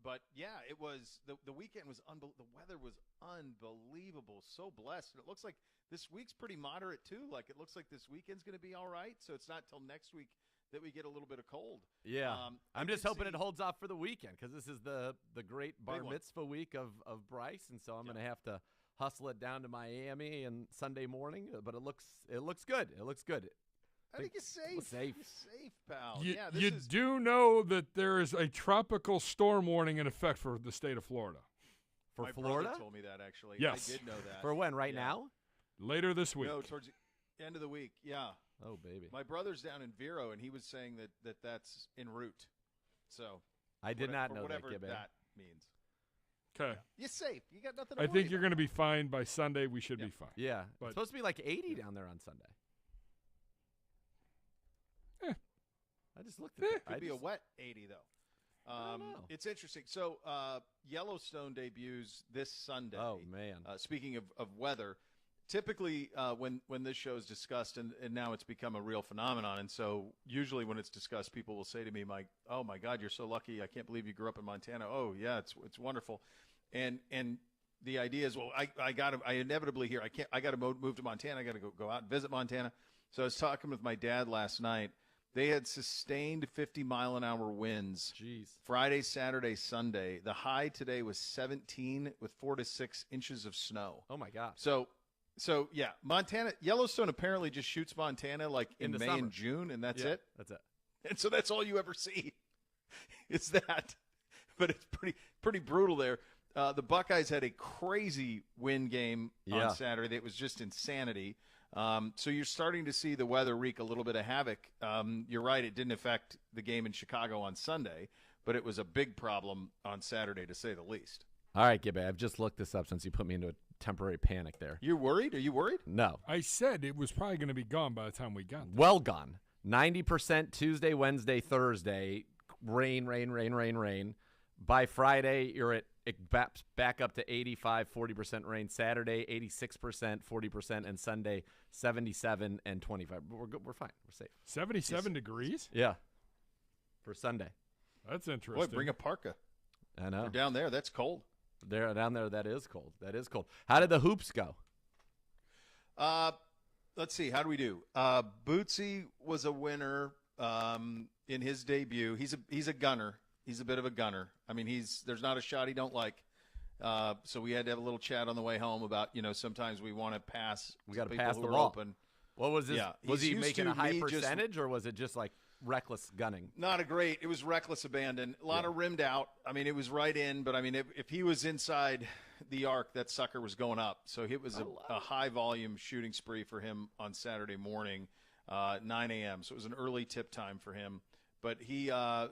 But yeah, it was the weekend was the weather was unbelievable, so blessed. And it looks like this week's pretty moderate too. Like it looks like this weekend's going to be all right. So it's not till next week that we get a little bit of cold. Yeah, I'm just hoping it holds off for the weekend because this is the great bar mitzvah week of Bryce, and so I'm going to have to hustle it down to Miami and Sunday morning. But it looks good. It looks good. I think it's safe. You're safe, pal. You do know that there is a tropical storm warning in effect for the state of Florida. My Florida? brother told me that, actually. Yes. I did know that. For when? Right now? Later this week. No, towards the end of the week, yeah. Oh, baby. My brother's down in Vero, and he was saying that's en route. So I did not know whatever that, that means. Okay. Yeah. You're safe. You got nothing to I worry think you're about. going to be fine by Sunday. We should be fine. Yeah. But It's supposed to be like 80 down there on Sunday. I just looked at it. Could be a wet 80, though. I don't know. It's interesting. So Yellowstone debuts this Sunday. Oh, man. Speaking of weather, typically when this show is discussed, and now it's become a real phenomenon, and so usually when it's discussed, people will say to me, oh, my God, you're so lucky. I can't believe you grew up in Montana. Oh, yeah, it's wonderful. And the idea is, well, I inevitably hear, I got to move to Montana. I got to go out and visit Montana. So I was talking with my dad last night. They had sustained 50-mile-an-hour winds. Jeez. Friday, Saturday, Sunday. The high today was 17 with 4 to 6 inches of snow. Oh, my God. So yeah, Montana, Yellowstone apparently just shoots Montana like in May summer. and June, and that's it. That's it. And so that's all you ever see. It's that. But it's pretty brutal there. The Buckeyes had a crazy wind game on Saturday. It was just insanity. So you're starting to see the weather wreak a little bit of havoc. You're right, it didn't affect the game in Chicago on Sunday, but it was a big problem on Saturday, to say the least. All right, Gibby, I've just looked this up since you put me into a temporary panic there. You're worried? Are you worried? No. I said it was probably going to be gone by the time we got there. Well gone. 90% Tuesday, Wednesday, Thursday. Rain. By Friday, you're at back up to 85, 40% rain. Saturday, 86%, 40%, and Sunday, 77 and 25. We're good. We're fine. We're safe. 77 degrees? Yeah. For Sunday. That's interesting. Boy, bring a parka. I know. You're down there, that's cold. Down there, that is cold. That is cold. How did the hoops go? Let's see. How do we do? Bootsy was a winner in his debut. He's a gunner. He's a bit of a gunner. I mean, there's not a shot he don't like. So we had to have a little chat on the way home about, sometimes we want to pass. We got to people pass who the are ball. Open. What was this? Yeah, was he he's making used a to high me just- percentage, or was it just like reckless gunning? Not a great. It was reckless abandon. A lot of rimmed out. I mean, it was right in, but I mean, if he was inside the arc, that sucker was going up. So it was a high volume shooting spree for him on Saturday morning, 9 a.m. So it was an early tip time for him. But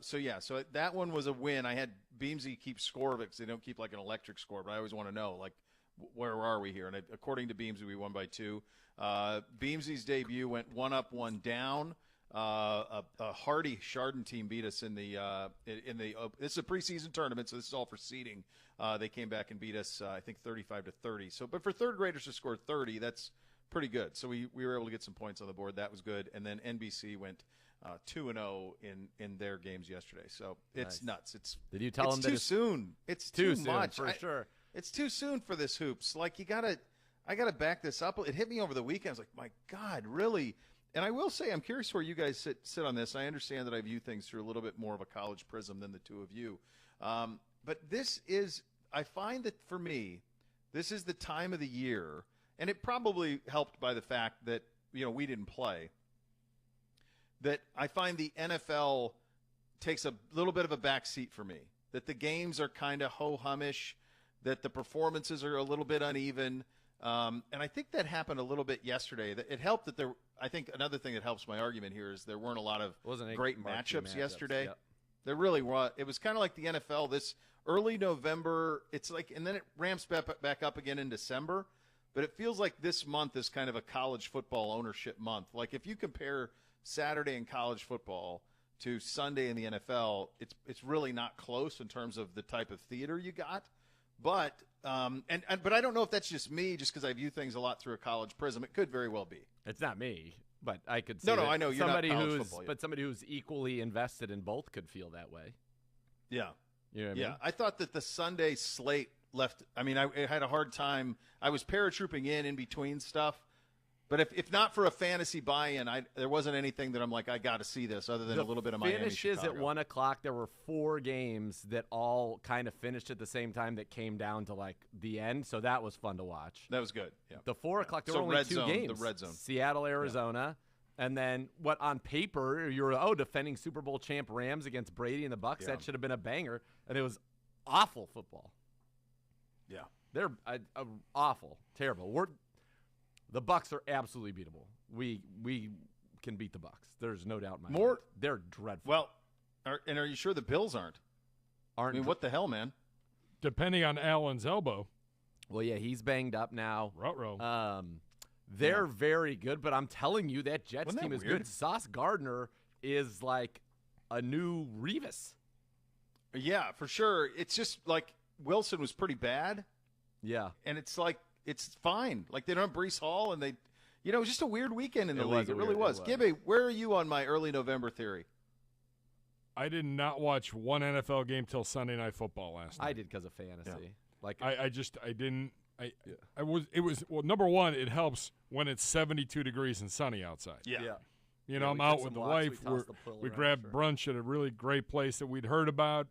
so that one was a win. I had Beamsy keep score of it because they don't keep like an electric score, but I always want to know, like, where are we here? And according to Beamsy, we won by 2. Beamsy's debut went 1 up, 1 down. A hardy Chardon team beat us in the this is a preseason tournament, so this is all for seeding. They came back and beat us, I think 35-30. So, but for third graders to score 30, that's pretty good. So we were able to get some points on the board. That was good. And then NBC went 2-0 in their games yesterday. So it's nuts. Did you tell them that it's too soon? It's too too much for sure. It's too soon for this hoops. Like I gotta back this up. It hit me over the weekend. I was like, my God, really? And I will say, I'm curious where you guys sit on this. I understand that I view things through a little bit more of a college prism than the two of you. But I find that for me, this is the time of the year, and it probably helped by the fact that, we didn't play, that I find the NFL takes a little bit of a back seat for me, that the games are kind of ho-humish, that the performances are a little bit uneven. And I think that happened a little bit yesterday. It helped that I think another thing that helps my argument here is there weren't a lot of great matchups yesterday. Yep. There really were. It was kind of like the NFL this early November. It's like, and then it ramps back up again in December. But it feels like this month is kind of a college football ownership month. Like if you compare Saturday in college football to Sunday in the NFL, it's really not close in terms of the type of theater you got. But but I don't know if that's just me, just because I view things a lot through a college prism. It could very well be. It's not me, but I could see No, I know you're somebody not college football yet. but somebody who's equally invested in both could feel that way. Yeah. You know what I mean? I thought that the Sunday slate left. I mean, I had a hard time. I was paratrooping in between stuff. But if not for a fantasy buy-in, there wasn't anything that I'm like, I got to see this other than a little bit of Miami. Finishes Chicago. at 1 o'clock. There were 4 games that all kind of finished at the same time that came down to like the end. So that was fun to watch. That was good. Yeah. The 4 o'clock, there So were only red 2 zone, games. the red zone. Seattle, Arizona. And then what on paper, you're, defending Super Bowl champ Rams against Brady and the Bucks. Yeah. That should have been a banger. And it was awful football. Yeah. They're awful, terrible. The Bucks are absolutely beatable. We can beat the Bucks. There's no doubt in my mind. They're dreadful. Well, are you sure the Bills aren't? I mean, what the hell, man? Depending on Allen's elbow. Well, yeah, he's banged up now. Ruh-roh. They're very good, but I'm telling you, that Jets Wasn't that team is weird? good. Sauce Gardner is like a new Revis. Yeah, for sure. It's just like Wilson was pretty bad, Yeah. and it's like it's fine. Like they don't have Breece Hall, and it was just a weird weekend in the It league. was It really weird. was. It was. Gibby, where are you on my early November theory? I did not watch one NFL game till Sunday Night Football last night. I did because of fantasy. Yeah. Like I didn't. Well, number one, it helps when it's 72 degrees and sunny outside. Yeah. You know, Yeah, I'm we out took with the some walks, we wife. tossed the pill We around, grabbed sure. brunch at a really great place that we'd heard about.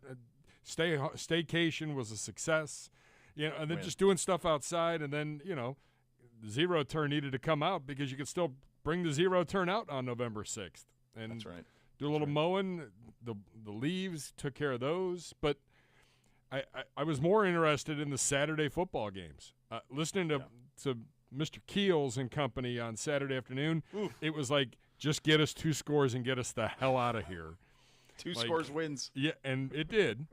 Staycation was a success. You know, and then Win. just doing stuff outside, and then the zero turn needed to come out because you could still bring the zero turn out on November 6th. And That's right. do a little mowing. The leaves took care of those, but I was more interested in the Saturday football games. Listening to Mr. Keels and company on Saturday afternoon, it was like, just get us 2 scores and get us the hell out of here. 2 scores wins. Yeah, and it did.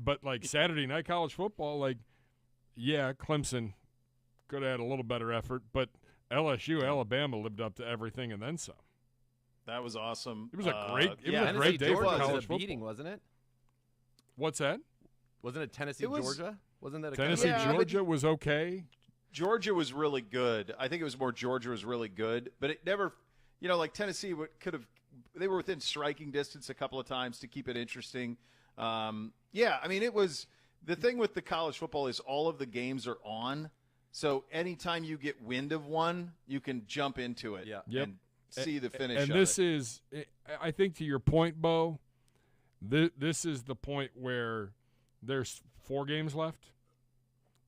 But like Saturday night college football, Clemson could have had a little better effort, but LSU, Alabama lived up to everything and then some. That was awesome. It was a great yeah, a Tennessee, great day for Georgia college was a football. beating, wasn't it? What's that? Wasn't it Tennessee, It was- Georgia? Wasn't that a Tennessee, Yeah, but- Georgia was okay. Georgia was really good. I think it was more Georgia was really good, but it never, like Tennessee could have. They were within striking distance a couple of times to keep it interesting. I mean, it was the thing with the college football is all of the games are on, so anytime you get wind of one, you can jump into it Yeah. and see the finish. And of this it. is, I think, to your point, Bo. This is the point where there's 4 games left,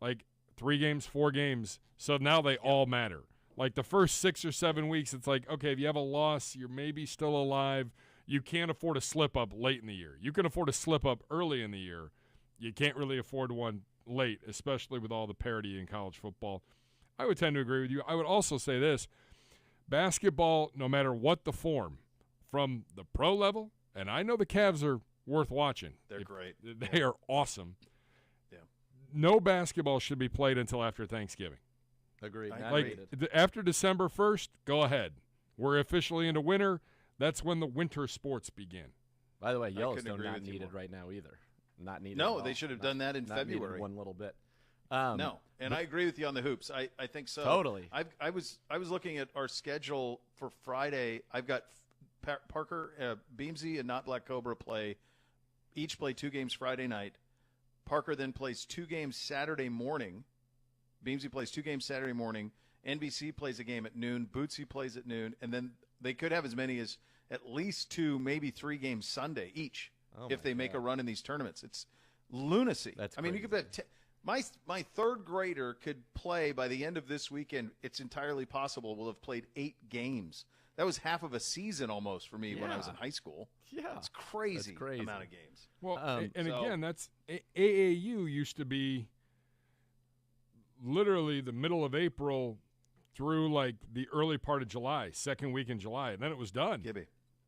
like 3 games, 4 games. So now they all matter. Like the first 6 or 7 weeks, it's like, okay, if you have a loss, you're maybe still alive. You can't afford a slip up late in the year. You can afford a slip up early in the year. You can't really afford one late, especially with all the parity in college football. I would tend to agree with you. I would also say this. Basketball, no matter what the form, from the pro level, and I know the Cavs are worth watching. They're great. They are awesome. Yeah. No basketball should be played until after Thanksgiving. Agreed. I Not Like needed. after December 1st, go ahead. We're officially into winter. That's when the winter sports begin. By the way, couldn't Yellowstone agree not with you needed more. right now either. Not needed. No, at they all. should have Not- done that in not needed February. one little bit. No, and I agree with you on the hoops. I think so. Totally. I was looking at our schedule for Friday. I've got Parker, Beamsy, and Not Black Cobra each play 2 games Friday night. Parker then plays 2 games Saturday morning. Beamsy plays 2 games Saturday morning. NBC plays a game at noon. Bootsy plays at noon, and then they could have as many as at least 2, maybe 3 games Sunday each if they make a run in these tournaments. It's lunacy. That's I mean, you could bet. My 3rd grader could play by the end of this weekend. It's entirely possible we'll have played 8 games. That was half of a season almost for me when I was in high school. Yeah. It's crazy, That's crazy. amount of games. Well, and so- again, that's AAU used to be literally the middle of April through like the early part of July, 2nd week in July, and then it was done. Gibby.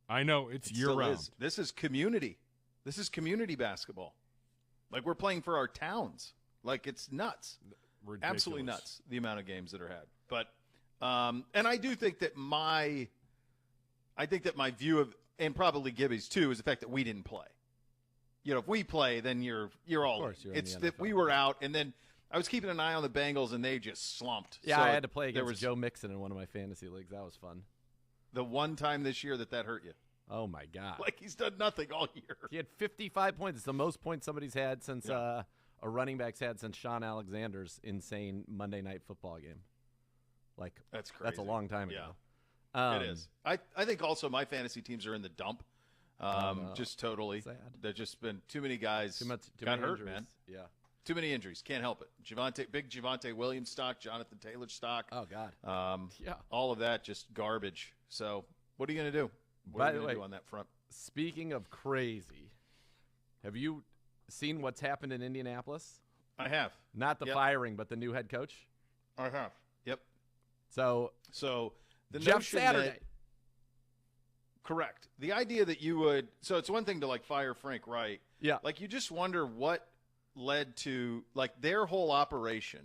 I know it's It year still round. is. This is community. This is community basketball. Like we're playing for our towns. Like it's nuts. Ridiculous. Absolutely nuts, the amount of games that are had. But and I do think that my view of, and probably Gibby's too, is the fact that we didn't play. If we play, then you're all course in. you're in It's the that NFL. we were out, and then I was keeping an eye on the Bengals, and they just slumped. Yeah, So I had to play there against was Joe Mixon in one of my fantasy leagues. That was fun. the one time this year that hurt you. Oh, my God. Like he's done nothing all year. He had 55 points. It's the most points somebody's had since a running back's had since Sean Alexander's insane Monday Night Football game. Like, that's crazy. That's a long time ago. It is. I think also my fantasy teams are in the dump. Just totally. Sad. There's just been too many guys Too got many hurt, injuries. man. Yeah. Too many injuries. Can't help it. Big Javonte Williams stock, Jonathan Taylor stock. Oh, God. Yeah. All of that just garbage. So what are you going to do? What By are you the going way, to do on that front? Speaking of crazy, have you seen what's happened in Indianapolis? I have. Not the firing, but the new head coach? I have. Yep. So the Jeff notion Saturday. that, correct. The idea that you would – so it's one thing to, like, fire Frank Wright. Yeah. Like, you just wonder what led to, like, their whole operation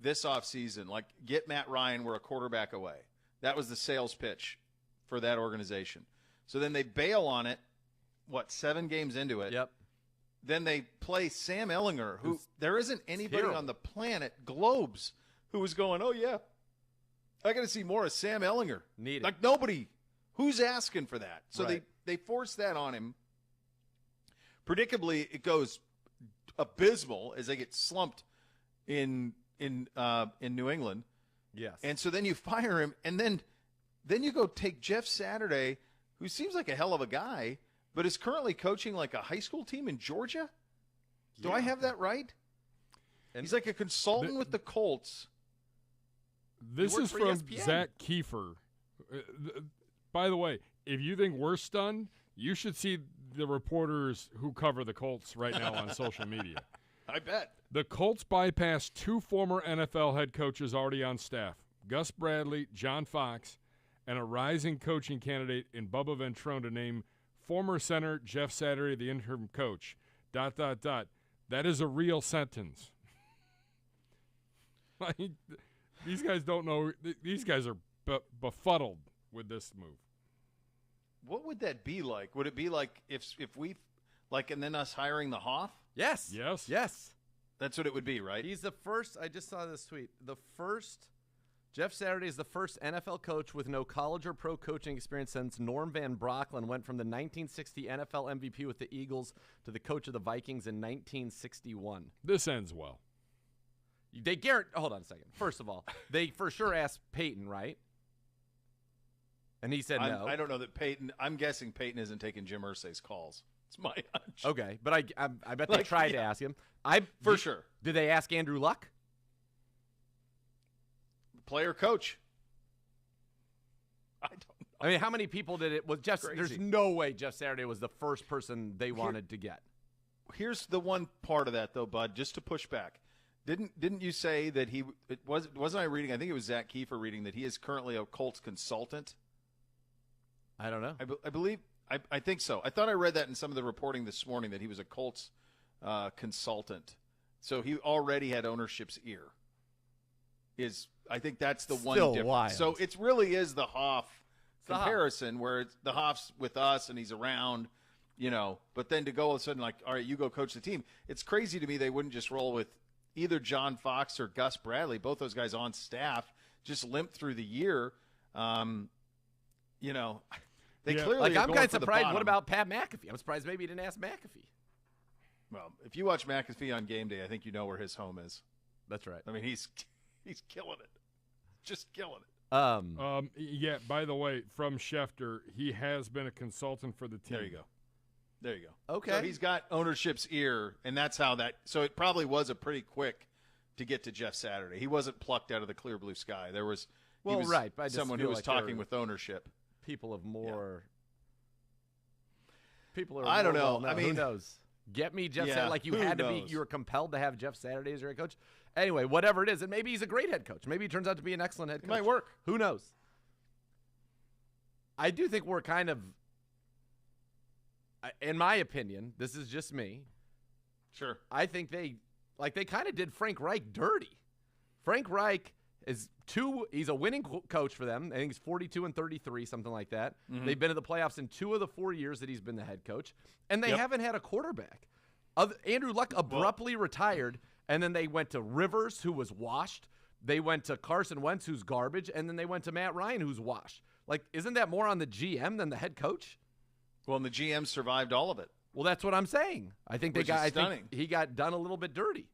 this offseason. Like, get Matt Ryan, we're a quarterback away. That was the sales pitch for that organization. So then they bail on it, 7 games into it? Yep. Then they play Sam Ehlinger, who there isn't anybody terrible. on the planet, globes, who was going, oh, yeah, I got to see more of Sam Ehlinger. Need it. Like, nobody. Who's asking for that? So Right. they force that on him. Predictably, it goes abysmal as they get slumped in New England. Yes. And so then you fire him, and then you go take Jeff Saturday, who seems like a hell of a guy, but is currently coaching like a high school team in Georgia. Do I have that right? And he's like a consultant with the Colts. This is for from ESPN. Zach Kiefer. By the way, if you think we're stunned, you should see the reporters who cover the Colts right now on social media. I bet. The Colts bypassed 2 former NFL head coaches already on staff, Gus Bradley, John Fox, and a rising coaching candidate in Bubba Ventrone to name former center Jeff Saturday the interim coach. ... That is a real sentence. Like, these guys don't know. These guys are befuddled with this move. What would that be like? Would it be like if we, like, and then us hiring the Hoff? Yes. Yes. Yes. That's what it would be, right? He's the first. I just saw this tweet. Jeff Saturday is the first NFL coach with no college or pro coaching experience since Norm Van Brocklin went from the 1960 NFL MVP with the Eagles to the coach of the Vikings in 1961. This ends well. Hold on a second. First of all, they for sure asked Peyton, right? And he said no. I don't know that Peyton. I'm guessing Peyton isn't taking Jim Irsay's calls. It's my hunch. Okay, but I bet they tried to ask him. For sure. Did they ask Andrew Luck? Player coach. I don't know. I mean, how many people did it? Was Jeff? Crazy. There's no way Jeff Saturday was the first person they wanted to get. Here's the one part of that, though, Bud, just to push back. Didn't you say that wasn't I reading? I think it was Zach Kiefer reading that he is currently a Colts consultant. I don't know. I believe. I think so. I thought I read that in some of the reporting this morning that he was a Colts consultant. So he already had ownership's ear. I think that's the one Still difference. wild. So it really is the Hoff the Hoff. comparison where it's the Hoff's with us and he's around, but then to go all of a sudden like, all right, you go coach the team. It's crazy to me they wouldn't just roll with either John Fox or Gus Bradley, both those guys on staff, just limped through the year. They clearly Like, are I'm going kind of for the surprised. bottom. What about Pat McAfee? I'm surprised maybe he didn't ask McAfee. Well, if you watch McAfee on game day, I think you know where his home is. That's right. I mean, he's killing it, just killing it. Yeah, by the way, from Schefter, he has been a consultant for the team. There you go. Okay. So he's got ownership's ear, and that's how that. So it probably was a pretty quick to get to Jeff Saturday. He wasn't plucked out of the clear blue sky. There was right, but I just someone feel who was like talking they're with ownership. People of more. People are. I don't more know. well-known. I mean, who knows? Get me Jeff yeah, Saturday. Like you who had to be. knows? You were compelled to have Jeff Saturday as your head coach. Anyway, whatever it is, and maybe he's a great head coach. Maybe he turns out to be an excellent head coach. It might work. Who knows? I do think we're kind of, in my opinion, this is just me. Sure. I think they kind of did Frank Reich dirty. Frank Reich is he's a winning coach for them. I think he's 42-33, something like that. Mm-hmm. They've been to the playoffs in 2 of the 4 years that he's been the head coach, and they haven't had a quarterback. Andrew Luck abruptly retired, and then they went to Rivers, who was washed. They went to Carson Wentz, who's garbage, and then they went to Matt Ryan, who's washed. Like, isn't that more on the GM than the head coach? Well, and the GM survived all of it. Well, that's what I'm saying. I think Which is stunning. he got done a little bit dirty.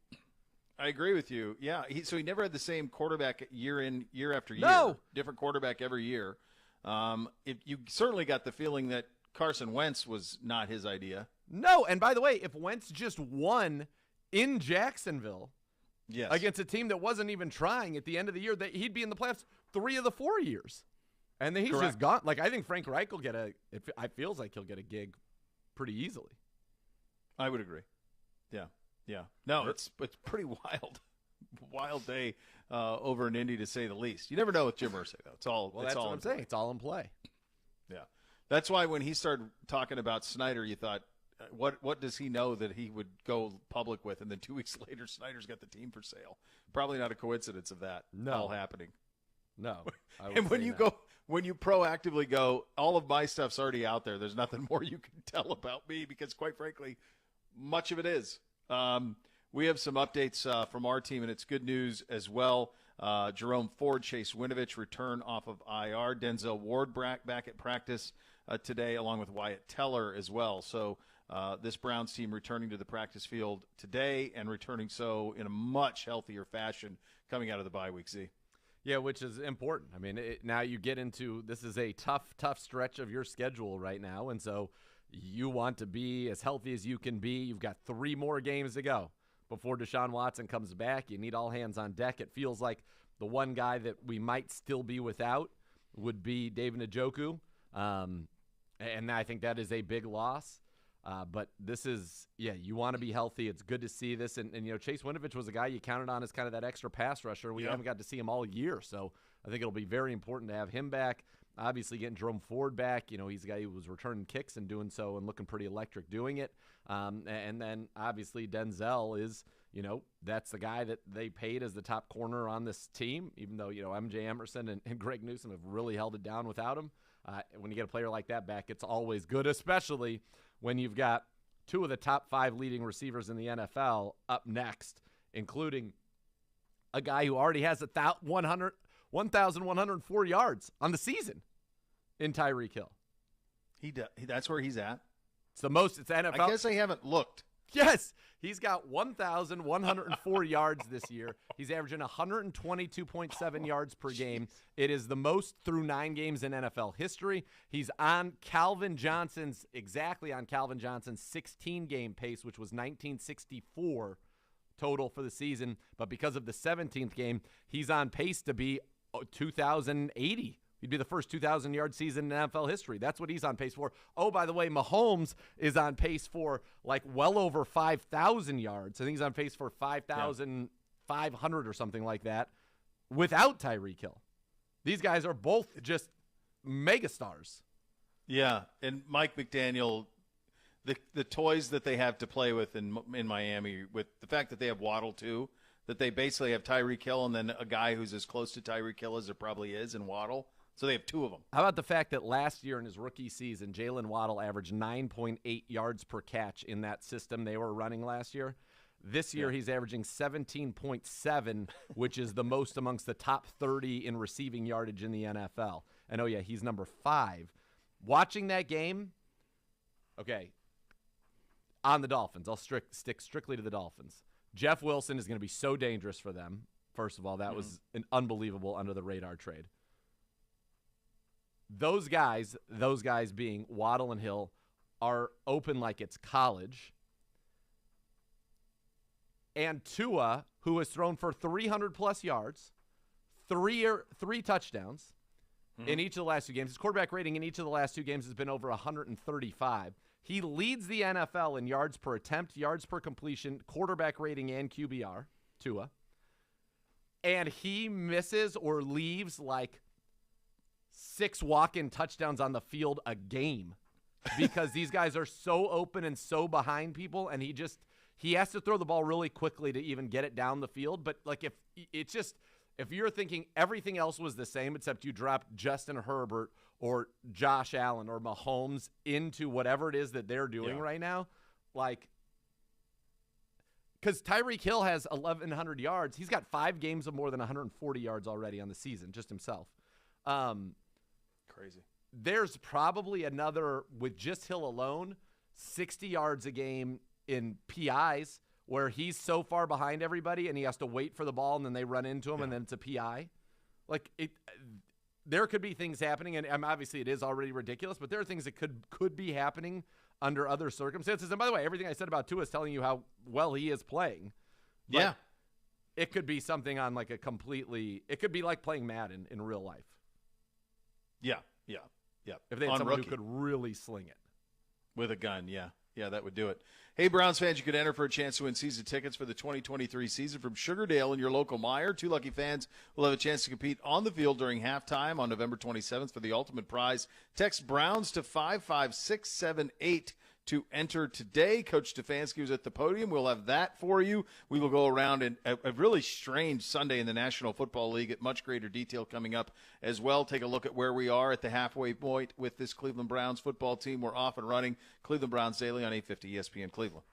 I agree with you. Yeah, so he never had the same quarterback year after year. No. Different quarterback every year. You certainly got the feeling that Carson Wentz was not his idea. No, and by the way, if Wentz just won in Jacksonville against a team that wasn't even trying at the end of the year, that he'd be in the playoffs 3 of the 4 years. And then he's Correct. just gone. Like, I think Frank Reich will it feels like he'll get a gig pretty easily. I would agree. Yeah. No, it's pretty wild. Wild day over in Indy, to say the least. You never know with Jim Irsay, though. It's all Well, that's all what I'm saying. It's all in play. Yeah. That's why when he started talking about Snyder, you thought, what does he know that he would go public with? And then 2 weeks later, Snyder's got the team for sale. Probably not a coincidence of that all happening. No. And when you proactively go, all of my stuff's already out there. There's nothing more you can tell about me, because quite frankly, much of it is. We have some updates from our team, and it's good news as well. Jerome Ford, Chase Winovich return off of IR. Denzel Ward back at practice today, along with Wyatt Teller as well. So this Browns team returning to the practice field today, and returning so in a much healthier fashion coming out of the bye week, Z. Yeah, which is important. I mean, now you get into, this is a tough stretch of your schedule right now, and so you want to be as healthy as you can be. You've got 3 more games to go before Deshaun Watson comes back. You need all hands on deck. It feels like the one guy that we might still be without would be David Njoku, and I think that is a big loss. But this is, you want to be healthy. It's good to see this. And Chase Winovich was a guy you counted on as kind of that extra pass rusher. We haven't got to see him all year, so I think it'll be very important to have him back. Obviously, getting Jerome Ford back, he's a guy who was returning kicks and doing so and looking pretty electric doing it. And then, obviously, Denzel is, that's the guy that they paid as the top corner on this team, even though, MJ Emerson and Greg Newsome have really held it down without him. When you get a player like that back, it's always good, especially when you've got 2 of the top 5 leading receivers in the NFL up next, including a guy who already has 1,104 yards on the season in Tyreek Hill. That's where he's at. It's the most. It's NFL. I guess I haven't looked. Yes, he's got 1,104 yards this year. He's averaging 122.7 yards per game. It is the most through 9 games in NFL history. He's on Calvin Johnson's 16-game pace, which was 1964 total for the season. But because of the 17th game, he's on pace to be 2,080. He'd be the first 2,000-yard season in NFL history. That's what he's on pace for. Oh, by the way, Mahomes is on pace for well over 5,000 yards. I think he's on pace for 5,500 or something like that without Tyreek Hill. These guys are both just megastars. Yeah, and Mike McDaniel, the toys that they have to play with in Miami, with the fact that they have Waddle too, that they basically have Tyreek Hill and then a guy who's as close to Tyreek Hill as there probably is in Waddle. So they have 2 of them. How about the fact that last year in his rookie season, Jalen Waddle averaged 9.8 yards per catch in that system they were running last year? This year he's averaging 17.7, which is the most amongst the top 30 in receiving yardage in the NFL. And, he's number 5. Watching that game, on the Dolphins, I'll stick strictly to the Dolphins. Jeff Wilson is going to be so dangerous for them. First of all, that was an unbelievable under-the-radar trade. Those guys being Waddle and Hill, are open like it's college. And Tua, who has thrown for 300-plus yards, 3 touchdowns in each of the last 2 games. His quarterback rating in each of the last 2 games has been over 135. He leads the NFL in yards per attempt, yards per completion, quarterback rating, and QBR, Tua. And he misses or leaves 6 walk-in touchdowns on the field a game because these guys are so open and so behind people, and he has to throw the ball really quickly to even get it down the field. But if you're thinking everything else was the same except you dropped Justin Herbert or Josh Allen or Mahomes into whatever it is that they're doing right now, because Tyreek Hill has 1,100 yards. He's got 5 games of more than 140 yards already on the season, just himself. Crazy. there's probably another, with just Hill alone, 60 yards a game in PIs where he's so far behind everybody and he has to wait for the ball and then they run into him and then it's a PI. Like, there could be things happening, and obviously it is already ridiculous, but there are things that could be happening under other circumstances. And by the way, everything I said about Tua is telling you how well he is playing. But Yeah. it could be something on like it could be like playing Madden in real life. Yeah. If they had someone who could really sling it. With a gun, yeah. Yeah, that would do it. Hey, Browns fans, you could enter for a chance to win season tickets for the 2023 season from Sugardale in your local Meijer. 2 lucky fans will have a chance to compete on the field during halftime on November 27th for the ultimate prize. Text Browns to 55678 to enter today. Coach Stefanski was at the podium. We'll have that for you. We will go around in a really strange Sunday in the National Football League at much greater detail coming up as well. Take a look at where we are at the halfway point with this Cleveland Browns football team. We're off and running. Cleveland Browns Daily on 850 ESPN Cleveland.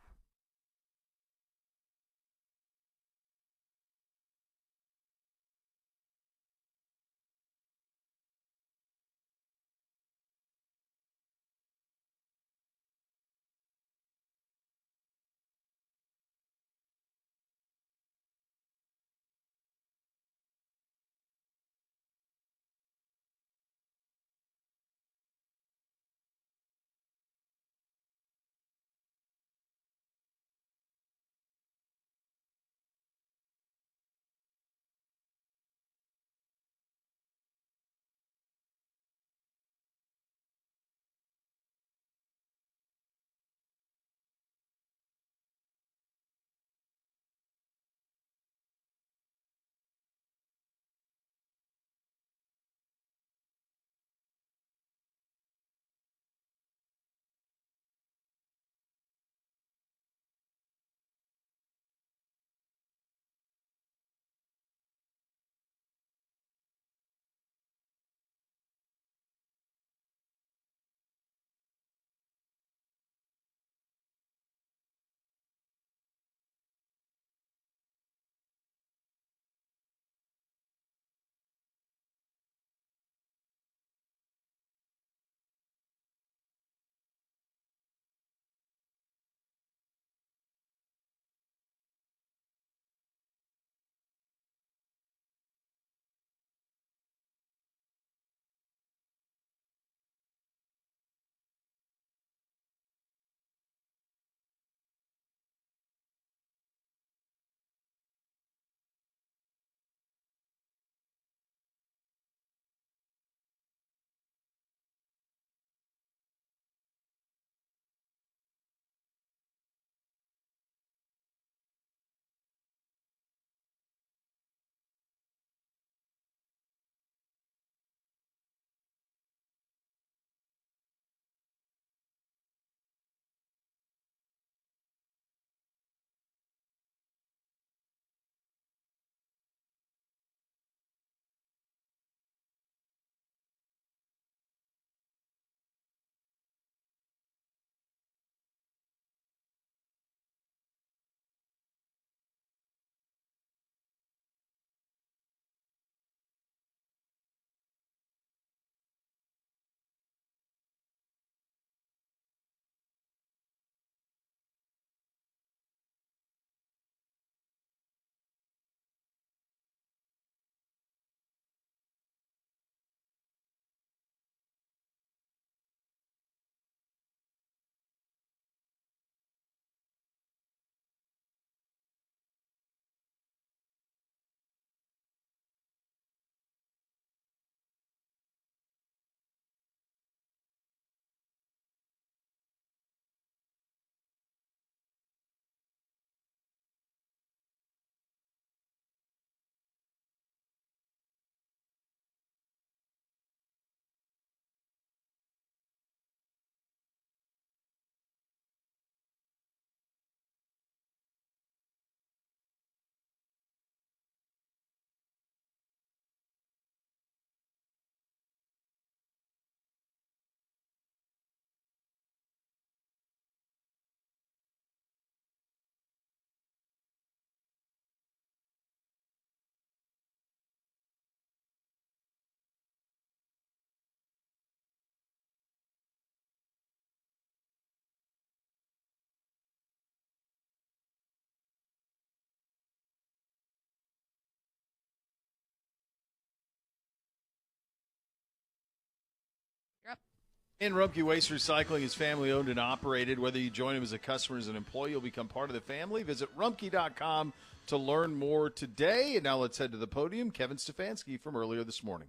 And Rumpke Waste Recycling is family-owned and operated. Whether you join them as a customer or as an employee, you'll become part of the family. Visit rumpke.com to learn more today. And now let's head to the podium. Kevin Stefanski from earlier this morning.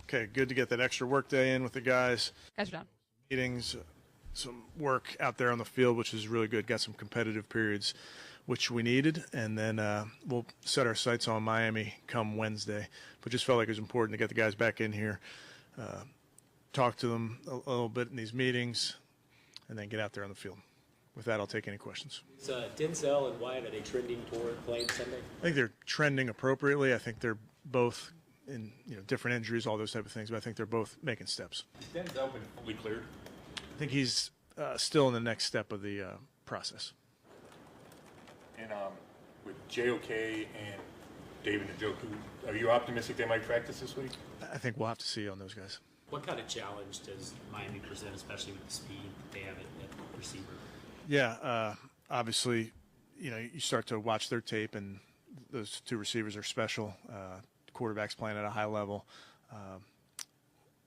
Okay, good to get that extra work day in with the guys. Guys are done. Meetings, some work out there on the field, which is really good. Got some competitive periods, which we needed. And then we'll set our sights on Miami come Wednesday. But just felt like it was important to get the guys back in here, talk to them a little bit in these meetings, and then get out there on the field. With that, I'll take any questions. Is Denzel and Wyatt, are they trending toward playing Sunday? I think they're trending appropriately. I think they're both in different injuries, all those type of things, but I think they're both making steps. Has Denzel been fully cleared? I think he's still in the next step of the process. And with JOK and David Njoku, are you optimistic they might practice this week? I think we'll have to see on those guys. What kind of challenge does Miami present, especially with the speed that they have at receiver? Yeah, obviously, you start to watch their tape, and those two receivers are special. Quarterbacks playing at a high level.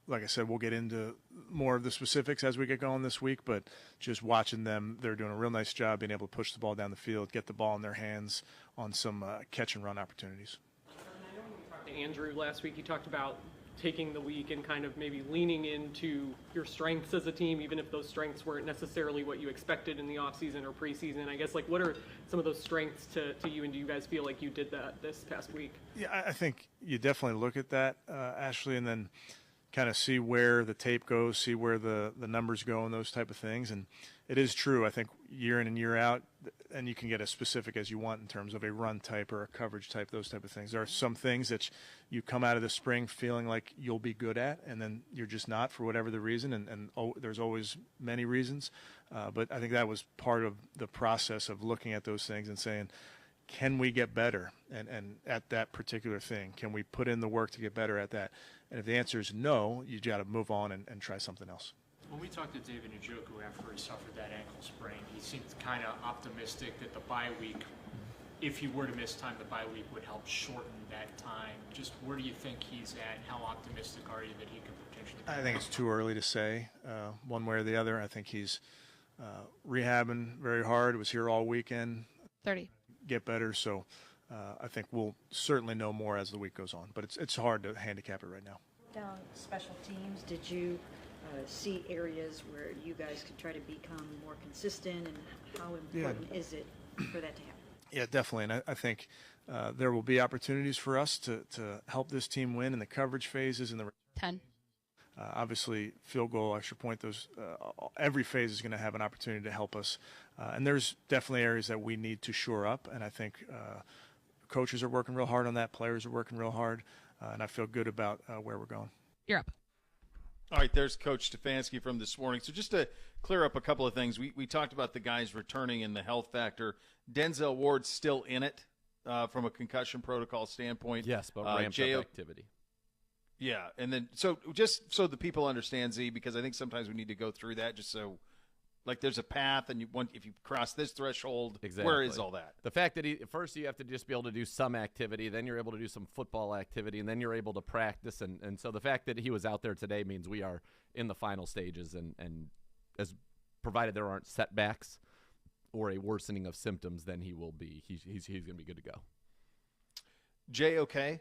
Like I said, we'll get into more of the specifics as we get going this week, but just watching them, they're doing a real nice job being able to push the ball down the field, get the ball in their hands on some catch and run opportunities. I know when you talked to Andrew last week, you talked about taking the week and kind of maybe leaning into your strengths as a team, even if those strengths weren't necessarily what you expected in the offseason or preseason. I guess, what are some of those strengths to you, and do you guys feel like you did that this past week? Yeah, I think you definitely look at that, Ashley, and then kind of see where the tape goes, see where the numbers go and those type of things. And it is true, I think, year in and year out, and you can get as specific as you want in terms of a run type or a coverage type, those type of things. There are some things that you come out of the spring feeling like you'll be good at, and then you're just not for whatever the reason, and there's always many reasons. But I think that was part of the process of looking at those things and saying, can we get better and at that particular thing? Can we put in the work to get better at that? And if the answer is no, you got to move on and try something else. When we talked to David Njoku after he suffered that ankle sprain, he seemed kind of optimistic that the bye week, if he were to miss time, the bye week would help shorten that time. Just where do you think he's at? How optimistic are you that he could potentially I think it's too early to say one way or the other. I think he's rehabbing very hard. Was here all weekend. 30. Get better. So I think we'll certainly know more as the week goes on. But it's hard to handicap it right now. Down special teams, did you see areas where you guys could try to become more consistent, and how important is it for that to happen? Yeah, definitely. And I think there will be opportunities for us to help this team win in the coverage phases and the 10. Obviously, field goal, extra point, those every phase is going to have an opportunity to help us. And there's definitely areas that we need to shore up. And I think coaches are working real hard on that. Players are working real hard. And I feel good about where we're going. You're up. All right, there's Coach Stefanski from this morning. So just to clear up a couple of things, we talked about the guys returning and the health factor. Denzel Ward's still in it from a concussion protocol standpoint. Yes, but ramped up activity. Yeah, and then so just so the people understand, Z, because I think sometimes we need to go through that just so – like there's a path, and if you cross this threshold, exactly. Where is all that? The fact that first you have to just be able to do some activity, then you're able to do some football activity, and then you're able to practice. And so the fact that he was out there today means we are in the final stages, and as provided there aren't setbacks or a worsening of symptoms, then he will be he's going to be good to go. JOK,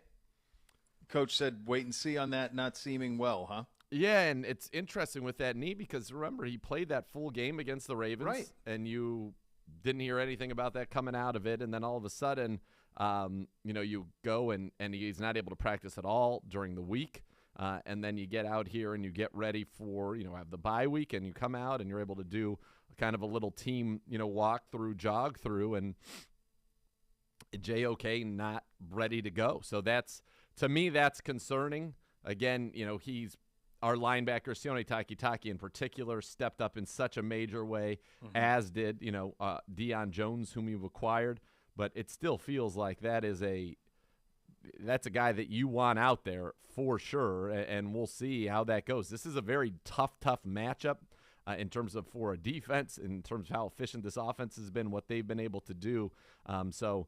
Coach said wait and see on that, not seeming well, huh? Yeah, and it's interesting with that knee because, remember, he played that full game against the Ravens, right? And you didn't hear anything about that coming out of it, and then all of a sudden, you go and he's not able to practice at all during the week, and then you get out here and you get ready for, have the bye week, and you come out and you're able to do kind of a little team, walk through, jog through, and JOK not ready to go. So to me, that's concerning. Again, he's our linebacker, Sione Takitaki in particular, stepped up in such a major way, as did, Deion Jones, whom you've acquired. But it still feels like that's a guy that you want out there for sure, and we'll see how that goes. This is a very tough matchup in terms of for a defense, in terms of how efficient this offense has been, what they've been able to do. So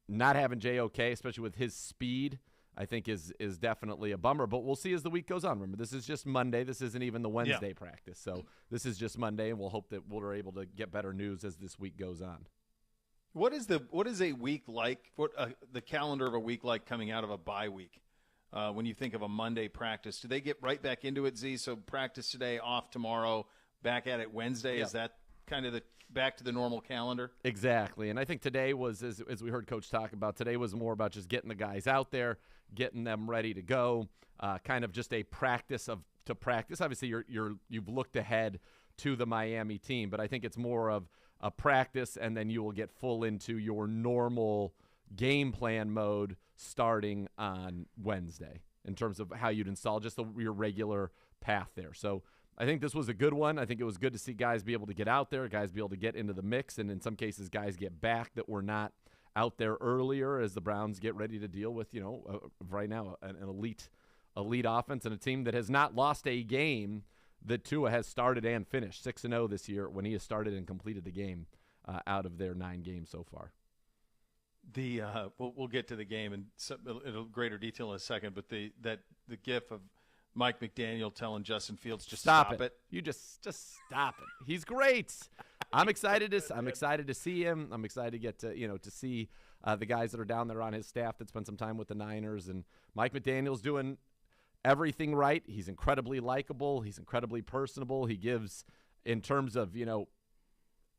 not having JOK, especially with his speed, I think is definitely a bummer. But we'll see as the week goes on. Remember, this is just Monday. This isn't even the Wednesday practice. So this is just Monday, and we'll hope that we're able to get better news as this week goes on. What is a week like? What the calendar of a week like coming out of a bye week? When you think of a Monday practice, do they get right back into it, Z? So practice today, off tomorrow, back at it Wednesday. Yep. Is that kind of the back to the normal calendar? Exactly. And I think today was, as we heard Coach talk about, today was more about just getting the guys out there, getting them ready to go, kind of just a practice to practice. Obviously, you've looked ahead to the Miami team, but I think it's more of a practice, and then you will get full into your normal game plan mode starting on Wednesday in terms of how you'd install just your regular path there. So I think this was a good one. I think it was good to see guys be able to get out there, guys be able to get into the mix, and in some cases guys get back that were not out there earlier as the Browns get ready to deal with, right now an elite offense and a team that has not lost a game that Tua has started and finished 6-0 this year when he has started and completed the game out of their 9 games so far. We'll get to the game in greater detail in a second, but the gif of Mike McDaniel telling Justin Fields just stop it. You just stop it. He's great. I'm excited to see him. I'm excited to get to see the guys that are down there on his staff that spent some time with the Niners, and Mike McDaniel's doing everything right. He's incredibly likable. He's incredibly personable. He gives, in terms of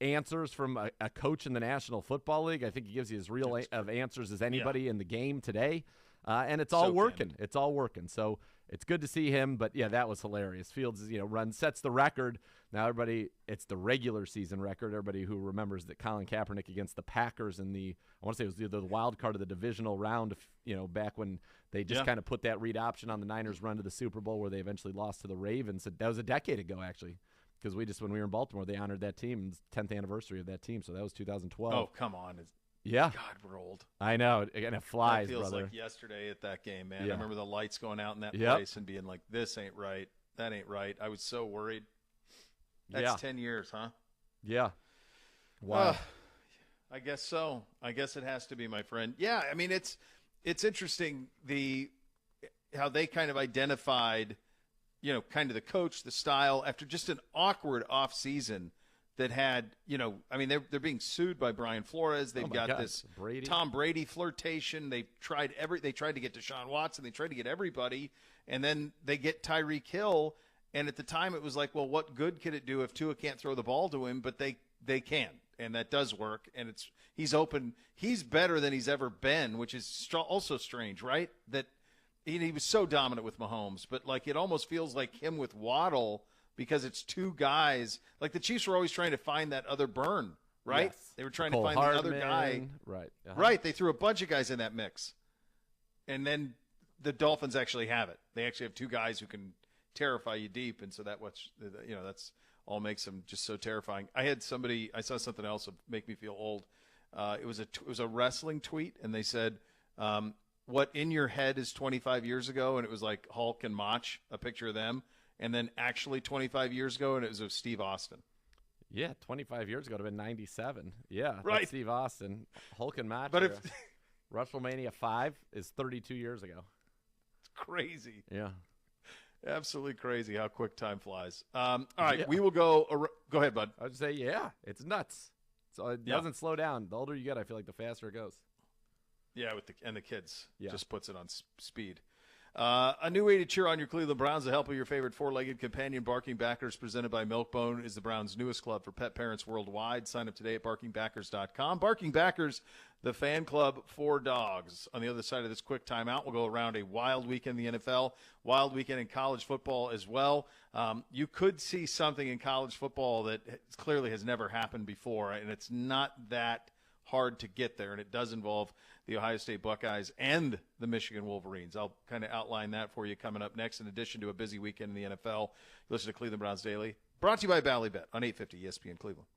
answers from a coach in the National Football League, I think he gives you as real of answers as anybody in the game today. And it's all working. Candid. It's all working. So it's good to see him. But, yeah, that was hilarious. Fields, sets the record. Now, it's the regular season record. Everybody who remembers that Colin Kaepernick against the Packers in I want to say it was either the wild card of the divisional round, back when they just kind of put that read option on the Niners' run to the Super Bowl where they eventually lost to the Ravens. That was a decade ago, actually. Because when we were in Baltimore, they honored that team, 10th anniversary of that team. So that was 2012. Oh, come on. Yeah. God, we're old. I know. Again, it flies, that feels brother. like yesterday at that game, man. Yeah. I remember the lights going out in that place and being like, this ain't right. That ain't right. I was so worried. That's 10 years, huh? Yeah. Wow. I guess so. I guess it has to be, my friend. Yeah, I mean, it's interesting how they kind of identified – kind of the coach, the style, after just an awkward offseason that had, they're being sued by Brian Flores. They've got this Tom Brady flirtation. They tried to get Deshaun Watson. They tried to get everybody. And then they get Tyreek Hill. And at the time it was like, well, what good could it do if Tua can't throw the ball to him? But they can. And that does work. And he's open. He's better than he's ever been, which is also strange, right? That he was so dominant with Mahomes, but it almost feels like him with Waddle because it's two guys. Like the Chiefs were always trying to find that other burn, right? Yes. They were trying Cole to find Hardman, the other guy. Right. Right. They threw a bunch of guys in that mix. And then the Dolphins actually have it. They actually have two guys who can terrify you deep. And so that's all makes them just so terrifying. I saw something else that make me feel old. It was a wrestling tweet, and they said, what in your head is 25 years ago, and it was like Hulk and Mach, a picture of them, and then actually 25 years ago, and it was of Steve Austin. Yeah, 25 years ago, it would have been 97. Yeah, right. That's Steve Austin, Hulk and Mach. But WrestleMania 5 is 32 years ago. It's crazy. Yeah. Absolutely crazy how quick time flies. All right, we will go. Go ahead, bud. I would say, it's nuts. So it doesn't slow down. The older you get, I feel like the faster it goes. Yeah, and the kids just puts it on speed. A new way to cheer on your Cleveland Browns, the help of your favorite four-legged companion, Barking Backers, presented by Milkbone, is the Browns' newest club for pet parents worldwide. Sign up today at barkingbackers.com. Barking Backers, the fan club for dogs. On the other side of this quick timeout, we'll go around a wild weekend in the NFL, wild weekend in college football as well. You could see something in college football that clearly has never happened before, and it's not that hard to get there, and it does involve the Ohio State Buckeyes and the Michigan Wolverines. I'll kind of outline that for you coming up next, in addition to a busy weekend in the NFL. Listen to Cleveland Browns Daily, brought to you by Ballybet on 850 ESPN Cleveland.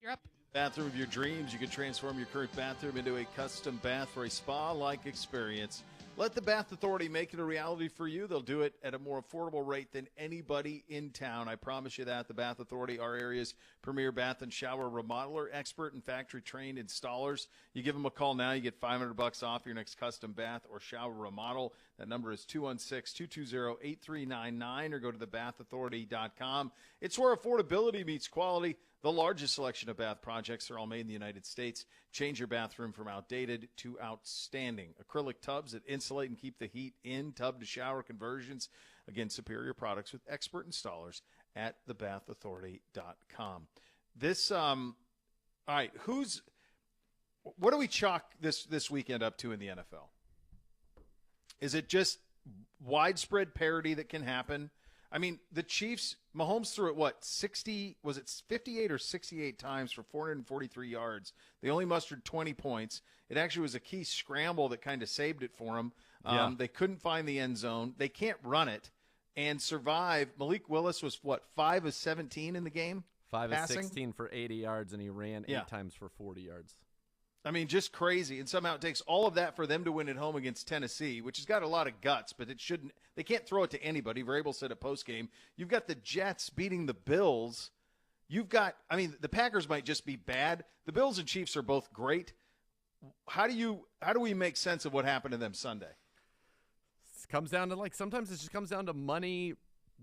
You're up. Bathroom of your dreams. You can transform your current bathroom into a custom bath for a spa-like experience. Let the Bath Authority make it a reality for you. They'll do it at a more affordable rate than anybody in town. I promise you that. The Bath Authority, our area's premier bath and shower remodeler, expert and factory-trained installers. You give them a call now, you get $500 off your next custom bath or shower remodel. That number is 216-220-8399 or go to thebathauthority.com. It's where affordability meets quality. The largest selection of bath projects are all made in the United States. Change your bathroom from outdated to outstanding. Acrylic tubs that insulate and keep the heat in, tub-to-shower conversions. Again, superior products with expert installers at thebathauthority.com. All right, what do we chalk this weekend up to in the NFL? Is it just widespread parity that can happen? I mean, the Chiefs, Mahomes threw it, 58 or 68 times for 443 yards. They only mustered 20 points. It actually was a key scramble that kind of saved it for them. They couldn't find the end zone. They can't run it and survive. Malik Willis was, 5 of 17 in the game? 5 of passing? 16 for 80 yards, and he ran 8 times for 40 yards. I mean, just crazy. And somehow it takes all of that for them to win at home against Tennessee, which has got a lot of guts, but they can't throw it to anybody. Vrabel said at postgame. You've got the Jets beating the Bills. The Packers might just be bad. The Bills and Chiefs are both great. How do we make sense of what happened to them Sunday? It comes down to, sometimes it just comes down to money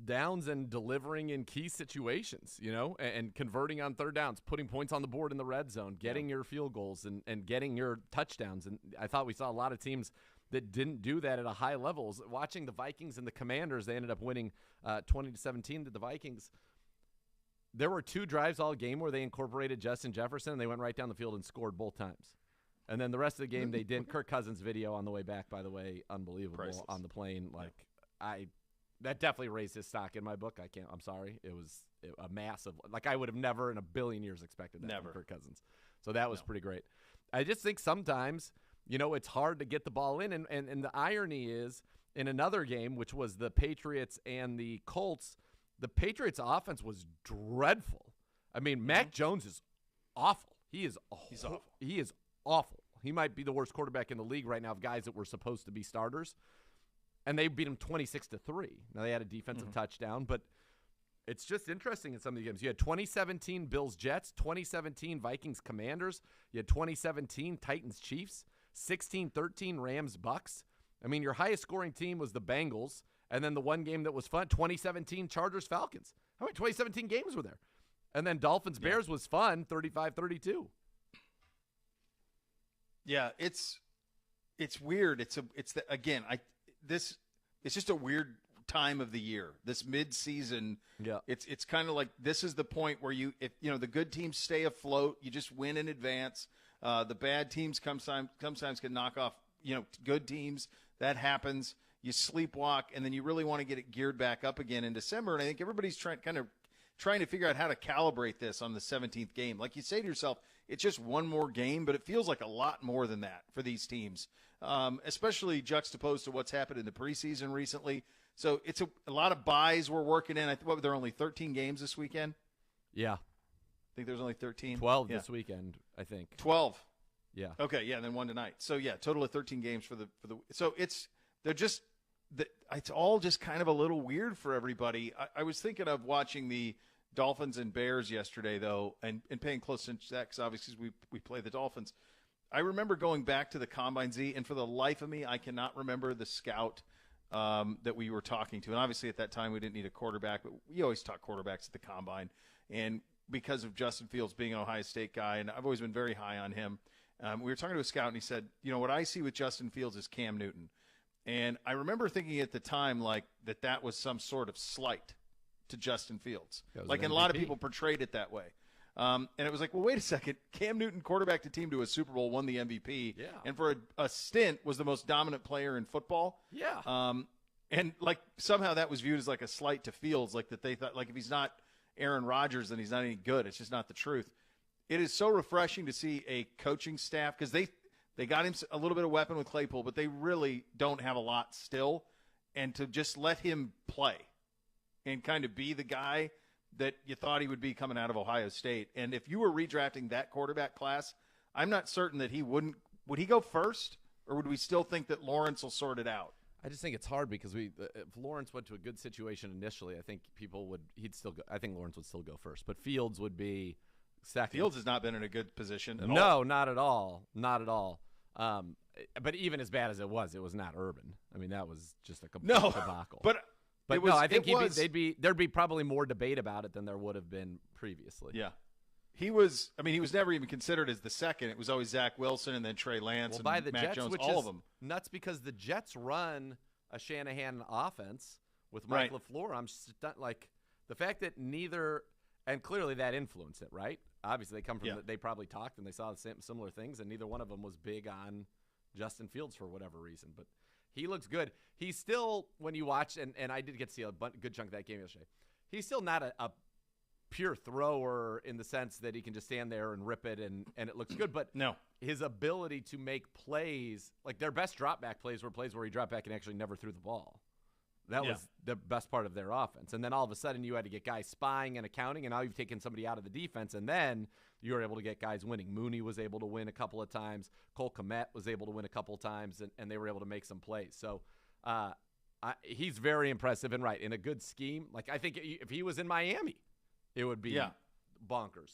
downs and delivering in key situations, and converting on third downs, putting points on the board in the red zone, getting your field goals and getting your touchdowns. And I thought we saw a lot of teams that didn't do that at a high level. Watching the Vikings and the Commanders, they ended up winning 20-17 to the Vikings. There were 2 drives all game where they incorporated Justin Jefferson, and they went right down the field and scored both times. And then the rest of the game they didn't. Kirk Cousins' video on the way back, by the way, unbelievable. Priceless. On the plane. That definitely raised his stock in my book. I'm sorry. It was a massive, I would have never in a billion years expected that from Kirk Cousins. So that was pretty great. I just think sometimes, it's hard to get the ball in. And the irony is, in another game, which was the Patriots and the Colts, the Patriots offense was dreadful. I mean, Mac Jones is awful. He's awful. He is awful. He might be the worst quarterback in the league right now of guys that were supposed to be starters. And they beat him 26-3. Now, they had a defensive touchdown, but it's just interesting in some of the games. You had 2017 Bills-Jets, 2017 Vikings-Commanders. You had 2017 Titans-Chiefs, 16-13 Rams-Bucks. I mean, your highest-scoring team was the Bengals, and then the one game that was fun, 2017 Chargers-Falcons. How many 2017 games were there? And then Dolphins-Bears was fun, 35-32. Yeah, it's weird. It's just a weird time of the year. This mid-season, it's kind of like this is the point where if the good teams stay afloat, you just win in advance. The bad teams sometimes can knock off good teams. That happens. You sleepwalk, and then you really want to get it geared back up again in December. And I think everybody's trying to figure out how to calibrate this on the 17th game. Like you say to yourself, it's just one more game, but it feels like a lot more than that for these teams. Especially juxtaposed to what's happened in the preseason recently. So it's a lot of buys we're working in. There are only 13 games this weekend? Yeah. I think there's only 13. 12 this weekend, I think. 12. Yeah. Okay, yeah, and then one tonight. So, yeah, total of 13 games for the so it's all just kind of a little weird for everybody. I was thinking of watching the Dolphins and Bears yesterday, though, and paying close attention to that because obviously we play the Dolphins. I remember going back to the Combine Z, and for the life of me, I cannot remember the scout that we were talking to. And obviously at that time we didn't need a quarterback, but we always talk quarterbacks at the Combine. And because of Justin Fields being an Ohio State guy, and I've always been very high on him, we were talking to a scout, and he said, what I see with Justin Fields is Cam Newton. And I remember thinking at the time that was some sort of slight to Justin Fields. And a lot of people portrayed it that way. And it was like, well, wait a second. Cam Newton quarterbacked a team to a Super Bowl, won the MVP, and for a stint was the most dominant player in football. Yeah. And somehow that was viewed as a slight to Fields, that they thought if he's not Aaron Rodgers, then he's not any good. It's just not the truth. It is so refreshing to see a coaching staff because they got him a little bit of weapon with Claypool, but they really don't have a lot still, and to just let him play and kind of be the guy that you thought he would be coming out of Ohio State. And if you were redrafting that quarterback class, I'm not certain that he wouldn't. Would he go first, or would we still think that Lawrence will sort it out? I just think it's hard because if Lawrence went to a good situation initially, I think he'd still go. I think Lawrence would still go first, but Fields would be second. Fields has not been in a good position. No, not at all. Not at all. But even as bad as it was not Urban. I mean, that was just a complete debacle. But no, I think there'd be probably more debate about it than there would have been previously. Yeah. He was never even considered as the second. It was always Zach Wilson and then Trey Lance and by the Matt Jets, Jones, which all is of them. Nuts because the Jets run a Shanahan offense with Mike LaFleur. I'm like the fact that neither, and clearly that influenced it, right? Obviously, they come from they probably talked and they saw the similar things, and neither one of them was big on Justin Fields for whatever reason. But he looks good. He's still, when you watch, and I did get to see a good chunk of that game yesterday, he's still not a pure thrower in the sense that he can just stand there and rip it and it looks good. But no, his ability to make plays, like their best drop back plays were plays where he dropped back and actually never threw the ball. That was the best part of their offense. And then all of a sudden you had to get guys spying and accounting, and now you've taken somebody out of the defense, and then you were able to get guys winning. Mooney was able to win a couple of times. Cole Kmet was able to win a couple of times, and they were able to make some plays. So he's very impressive and in a good scheme. Like I think if he was in Miami, it would be bonkers.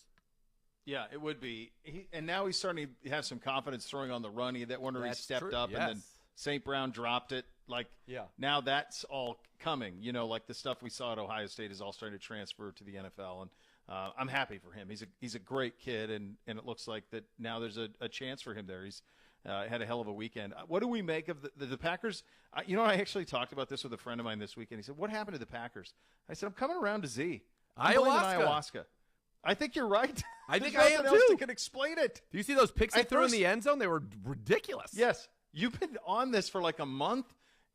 Yeah, it would be. And now he's starting to have some confidence throwing on the run. That one where he stepped up and then St. Brown dropped it. Now that's all coming. Like the stuff we saw at Ohio State is all starting to transfer to the NFL. And I'm happy for him. He's a great kid, and it looks like that now there's a chance for him there. He's had a hell of a weekend. What do we make of the Packers? I actually talked about this with a friend of mine this weekend. He said, "What happened to the Packers?" I said, "I'm coming around to Z. Ayahuasca. I think you're right. I think There's I am nothing else too. that can explain it. Do you see those picks he threw in the end zone? They were ridiculous. Yes. You've been on this for like a month,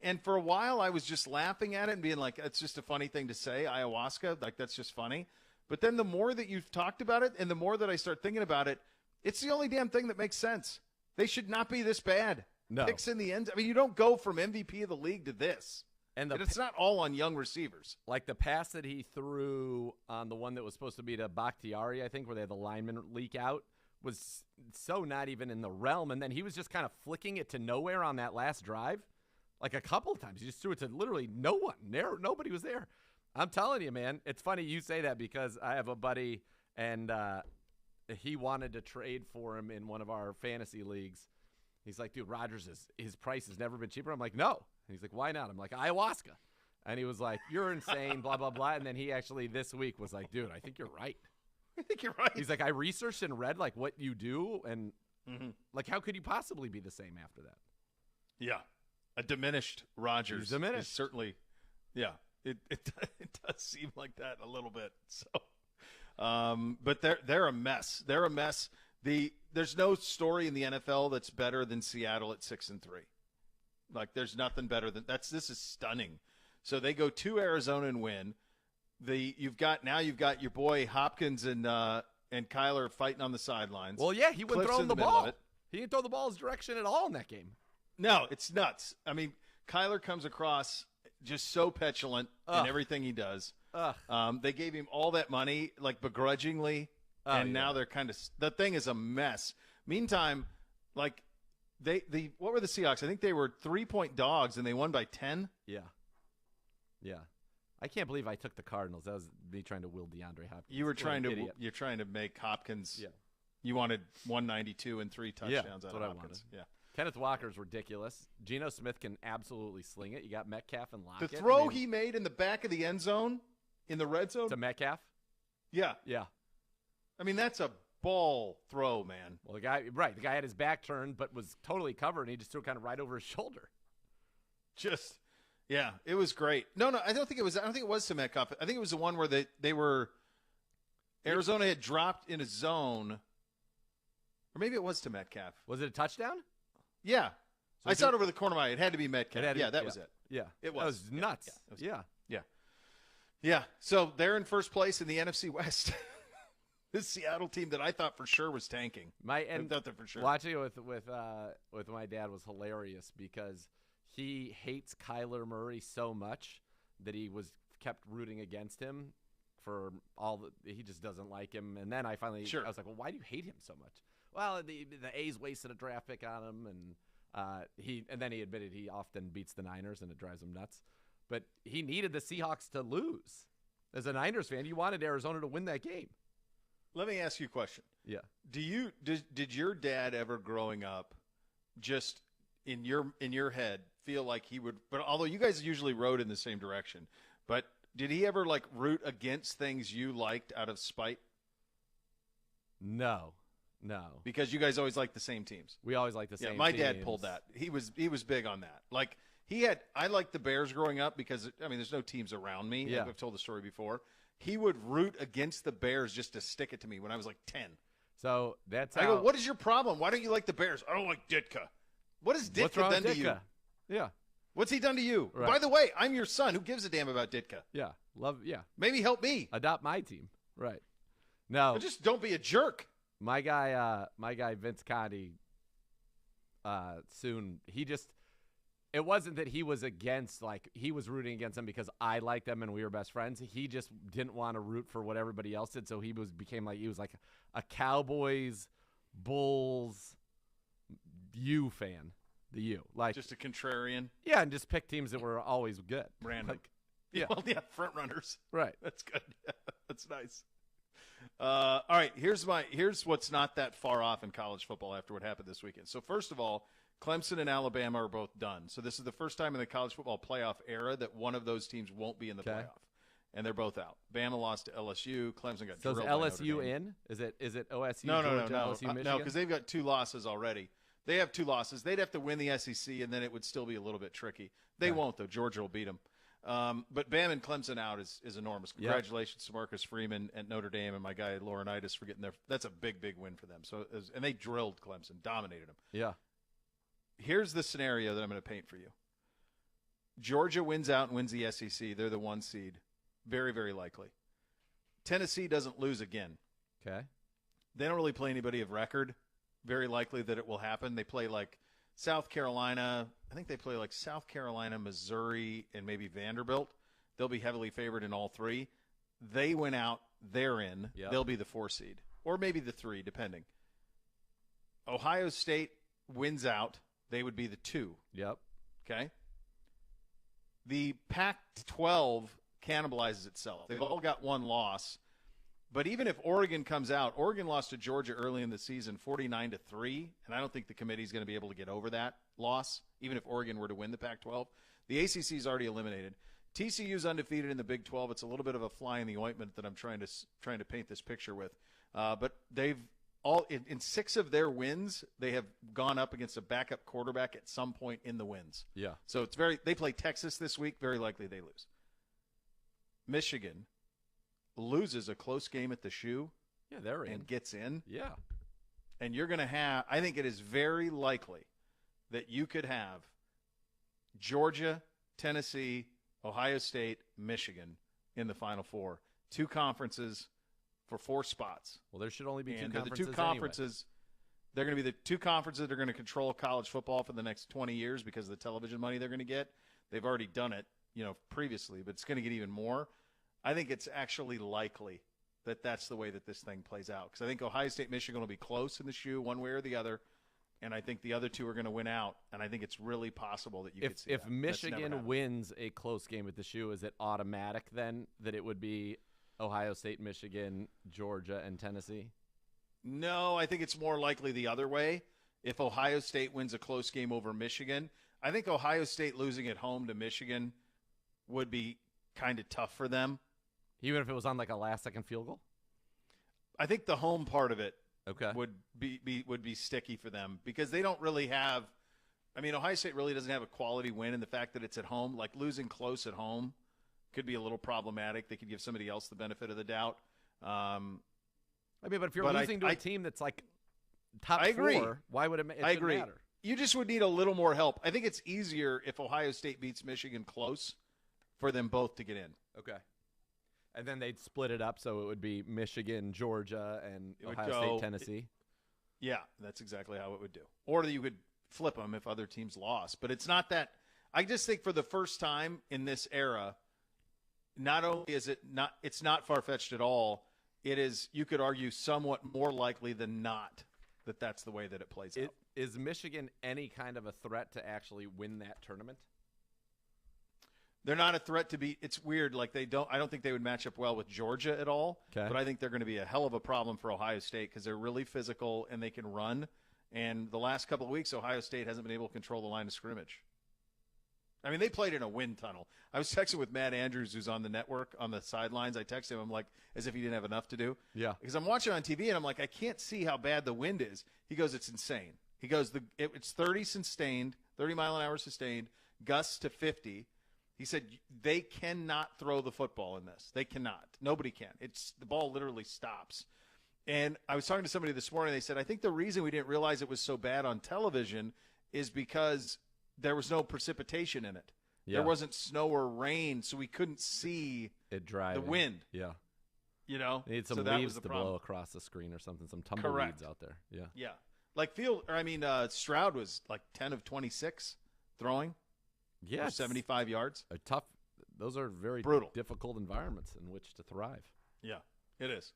and for a while I was just laughing at it and being like, it's just a funny thing to say, ayahuasca. Like, that's just funny. But then the more that you've talked about it and the more that I start thinking about it, it's the only damn thing that makes sense. They should not be this bad. No. Picks in the end. I mean, you don't go from MVP of the league to this. And it's not all on young receivers. Like the pass that he threw on the one that was supposed to be to Bakhtiari, I think, where they had the lineman leak out, was so not even in the realm. And then he was just kind of flicking it to nowhere on that last drive. Like a couple of times. He just threw it to literally no one. Nobody was there. I'm telling you, man, it's funny you say that because I have a buddy, and he wanted to trade for him in one of our fantasy leagues. He's like, dude, Rodgers, his price has never been cheaper. I'm like, no. And he's like, why not? I'm like, ayahuasca. And he was like, you're insane, blah, blah, blah. And then he actually this week was like, dude, I think you're right. I think you're right. He's like, I researched and read like what you do, and like how could you possibly be the same after that? Yeah. A diminished Rodgers. He's diminished. Is certainly, yeah. It does seem like that a little bit. So, but they're a mess. They're a mess. There's no story in the NFL that's better than Seattle at 6-3. Like there's nothing better than this is stunning. So they go to Arizona and win. You've got your boy Hopkins and Kyler fighting on the sidelines. Well, yeah, he wasn't throwing the ball. He didn't throw the ball his direction at all in that game. No, it's nuts. I mean, Kyler comes across just so petulant in everything he does. They gave him all that money, like begrudgingly, and now they're kind of – the thing is a mess. Meantime, like what were the Seahawks? I think they were 3-point dogs, and they won by 10. Yeah. I can't believe I took the Cardinals. That was me trying to will DeAndre Hopkins. You're trying to make Hopkins. Yeah. You wanted 192 and 3 touchdowns out of Hopkins. Yeah. Kenneth Walker's ridiculous. Geno Smith can absolutely sling it. You got Metcalf and Lockett. The throw he made in the back of the end zone, in the red zone. To Metcalf? Yeah. Yeah. I mean, that's a ball throw, man. Well, the guy had his back turned but was totally covered, and he just threw it kind of right over his shoulder. Yeah, it was great. No, I don't think it was to Metcalf. I think it was the one where they were Arizona had dropped in a zone. Or maybe it was to Metcalf. Was it a touchdown? Yeah. So I saw it over the corner of my eye. It had to be Metcalf. That was it. Yeah. It was. That was nuts. Yeah. So they're in first place in the NFC West. This Seattle team that I thought for sure was tanking. I thought that for sure. Watching it with my dad was hilarious because he hates Kyler Murray so much that he kept rooting against him for he just doesn't like him. And then I was like, well, why do you hate him so much? Well, the A's wasted a draft pick on him, and then he admitted he often beats the Niners, and it drives him nuts. But he needed the Seahawks to lose. As a Niners fan, you wanted Arizona to win that game. Let me ask you a question. Yeah. Did your dad ever growing up just in your head feel like he would, but although you guys usually rode in the same direction, but did he ever like root against things you liked out of spite? No. Because you guys always liked the same teams. We always liked the same teams. My dad pulled that. He was big on that. Like I liked the Bears growing up because there's no teams around me. Yeah. I've told the story before. He would root against the Bears just to stick it to me when I was like 10. So that's I go, what is your problem? Why don't you like the Bears? I don't like Ditka. What has Ditka done to you? Yeah. What's he done to you? Right. By the way, I'm your son. Who gives a damn about Ditka? Yeah. Maybe help me. Adopt my team. Right. No. But just don't be a jerk. My guy Vince Conti, it wasn't that he was against, like, he was rooting against them because I liked them and we were best friends. He just didn't want to root for what everybody else did, so he was like a Cowboys, Bulls, U fan. The U. Like, just a contrarian. Yeah, and just pick teams that were always good. Random. Yeah. Well, yeah, front runners. Right. That's good. That's nice. All right, here's what's not that far off in college football after what happened this weekend. So first of all, Clemson and Alabama are both done. So this is the first time in the college football playoff era that one of those teams won't be in the playoff. And they're both out. Bama lost to LSU. Clemson got drilled by Notre LSU Dame. in? Is it OSU? No, Georgia, LSU, Michigan? No, because they've got 2 losses already. They have 2 losses. They'd have to win the SEC, and then it would still be a little bit tricky. They won't, though. Georgia will beat them. But Bama and Clemson out is enormous. Congratulations to Marcus Freeman at Notre Dame and my guy Laurinaitis for getting there. That's a big, big win for them. And they drilled Clemson, dominated them. Yeah. Here's the scenario that I'm going to paint for you. Georgia wins out and wins the SEC. They're the 1 seed. Very, very likely. Tennessee doesn't lose again. Okay. They don't really play anybody of record. Very likely that it will happen. They play like South Carolina. I think they play like South Carolina, Missouri, and maybe Vanderbilt. They'll be heavily favored in all 3. They win out. They're in. Yep. They'll be the 4 seed. Or maybe the 3, depending. Ohio State wins out. They would be the 2. Yep. Okay? The Pac-12 cannibalizes itself. They've all got 1 loss. But even if Oregon comes out, Oregon lost to Georgia early in the season 49-3, and I don't think the committee is going to be able to get over that loss, even if Oregon were to win the Pac-12. The ACC is already eliminated. TCU's undefeated in the Big 12. It's a little bit of a fly in the ointment that I'm trying to paint this picture with. But they've all in 6 of their wins, they have gone up against a backup quarterback at some point in the wins. Yeah. So they play Texas this week. Very likely they lose. Michigan loses a close game at the shoe. Yeah, they're in. And gets in. Yeah. And you're going to have, I think it is very likely that you could have Georgia, Tennessee, Ohio State, Michigan in the Final Four. 2 conferences for 4 spots. Well, there should only be 2 and conferences. The 2 conferences, they're going to be the 2 conferences that are going to control college football for the next 20 years because of the television money they're going to get. They've already done it, previously, but it's going to get even more. I think it's actually likely that that's the way that this thing plays out because I think Ohio State, Michigan will be close in the shoe one way or the other, and I think the other 2 are going to win out, and I think it's really possible that you could see if that. Michigan wins a close game at the shoe, is it automatic then that it would be Ohio State, Michigan, Georgia, and Tennessee? No, I think it's more likely the other way. If Ohio State wins a close game over Michigan, I think Ohio State losing at home to Michigan would be kind of tough for them. Even if it was on like a last-second field goal? I think the home part of it okay. would be sticky for them because they don't really have – Ohio State really doesn't have a quality win, and the fact that it's at home, like losing close at home could be a little problematic. They could give somebody else the benefit of the doubt. But if you're losing to a team that's like top I agree. 4, why would it I agree. matter? You just would need a little more help. I think it's easier if Ohio State beats Michigan close for them both to get in. Okay. And then they'd split it up, so it would be Michigan, Georgia, and It would Ohio go- State, Tennessee. Yeah, that's exactly how it would do. Or you could flip them if other teams lost. But it's not that – I just think for the first time in this era, not only is it's not far-fetched at all, it is, you could argue, somewhat more likely than not that that's the way that it plays out. Is Michigan any kind of a threat to actually win that tournament? They're not a threat to beat. It's weird. Like I don't think they would match up well with Georgia at all. Okay. But I think they're going to be a hell of a problem for Ohio State because they're really physical and they can run. And the last couple of weeks, Ohio State hasn't been able to control the line of scrimmage. I mean, they played in a wind tunnel. I was texting with Matt Andrews, who's on the network on the sidelines. I texted him. I'm like, as if he didn't have enough to do. Yeah. Because I'm watching on TV and I'm like, I can't see how bad the wind is. He goes, it's insane. He goes, it's 30 sustained, 30 mile an hour sustained, gusts to 50. He said they cannot throw the football in this. They cannot. Nobody can. The ball literally stops. And I was talking to somebody this morning. They said, I think the reason we didn't realize it was so bad on television is because there was no precipitation in it. Yeah. There wasn't snow or rain, so we couldn't see it driving. The wind. Yeah. You know? They need some leaves to blow across the screen or something, some tumbleweeds out there. Yeah. Yeah. Like Stroud was like 10 of 26 throwing. Yeah. For 75 yards. Those are very brutal, difficult environments in which to thrive. Yeah, it is.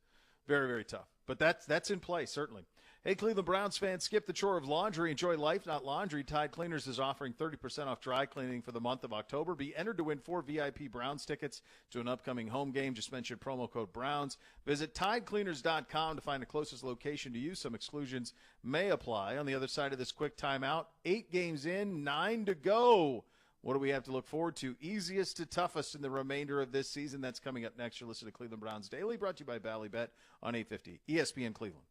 Very, very tough. But that's in play, certainly. Hey, Cleveland Browns fans, skip the chore of laundry. Enjoy life, not laundry. Tide Cleaners is offering 30% off dry cleaning for the month of October. Be entered to win 4 VIP Browns tickets to an upcoming home game. Just mention promo code Browns. Visit TideCleaners.com to find the closest location to you. Some exclusions may apply. On the other side of this quick timeout, 8 games in, 9 to go. What do we have to look forward to? Easiest to toughest in the remainder of this season. That's coming up next. You're listening to Cleveland Browns Daily, brought to you by Ballybet on 850 ESPN Cleveland.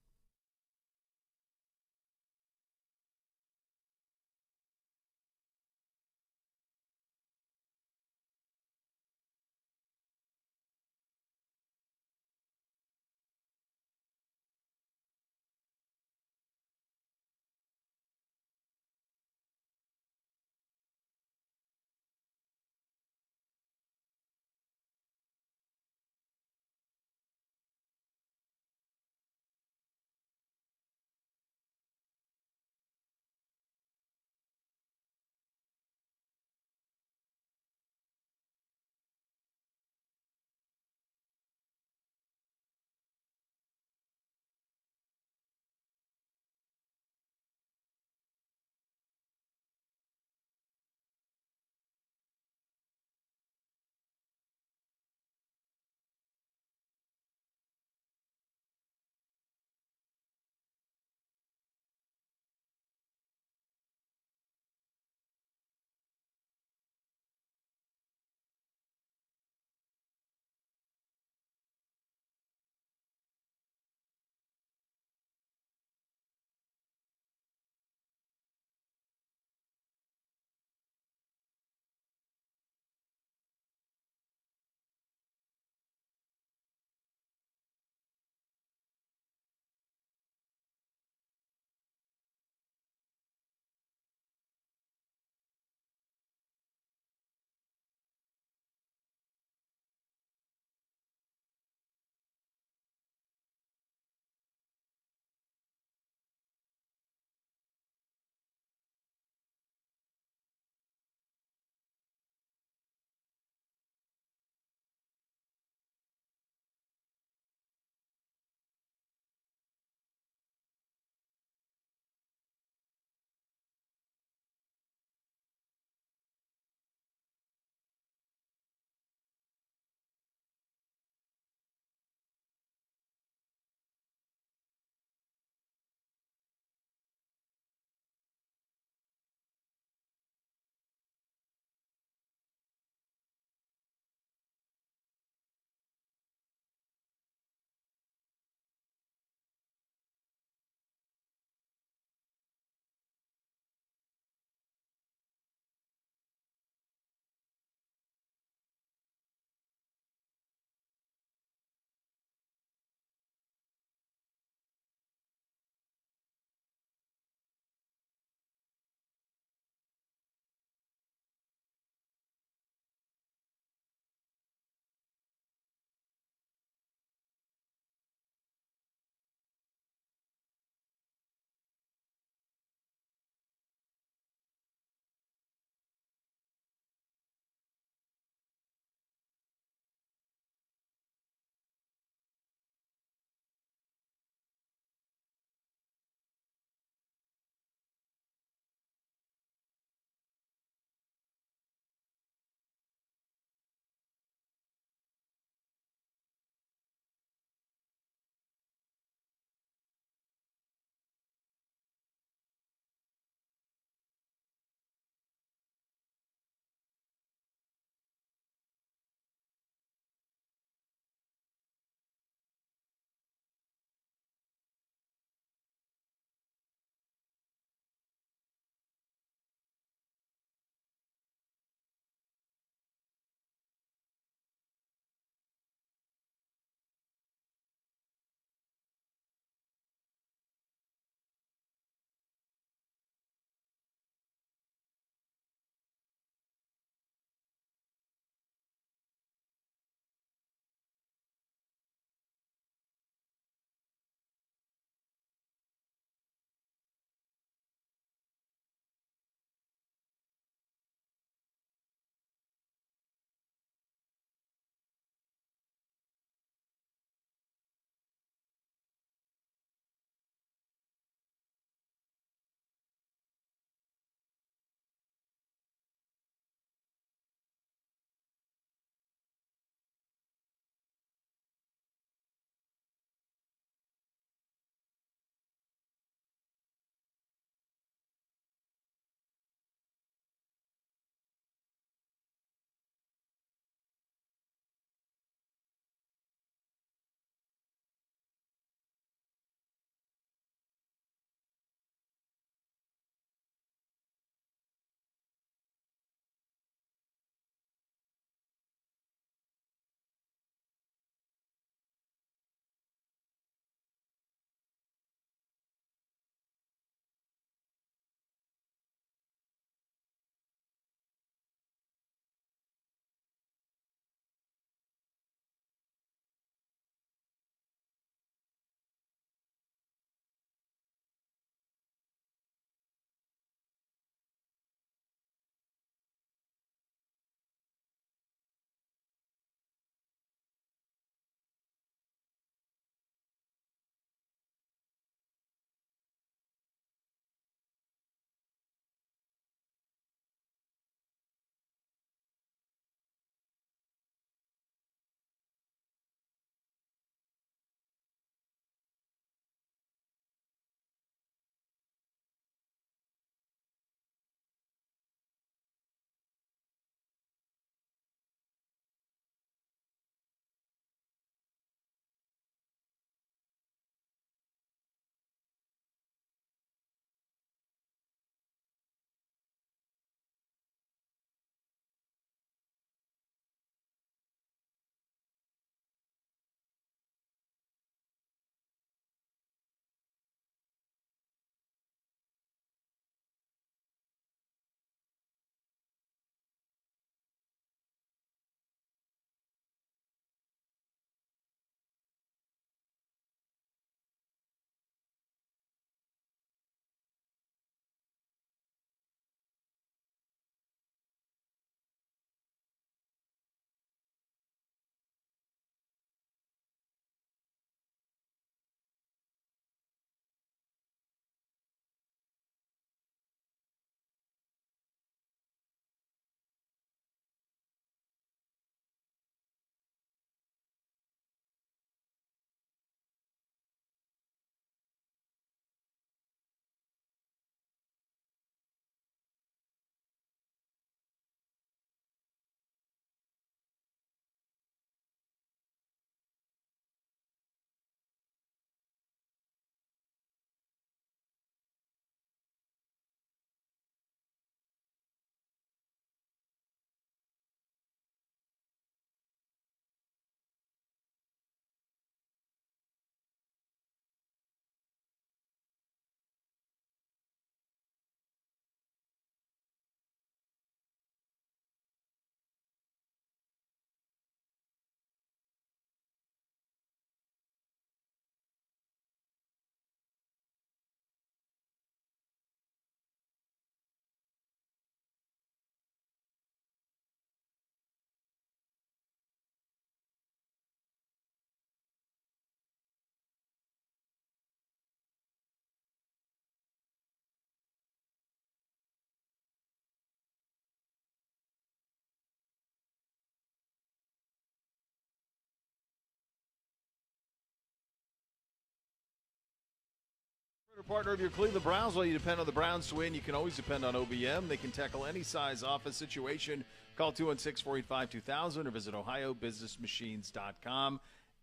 A partner of your Cleveland Browns. While you depend on the Browns to win, you can always depend on OBM. They can tackle any size office situation. Call 216-485-2000 or visit ohiobusinessmachines.com.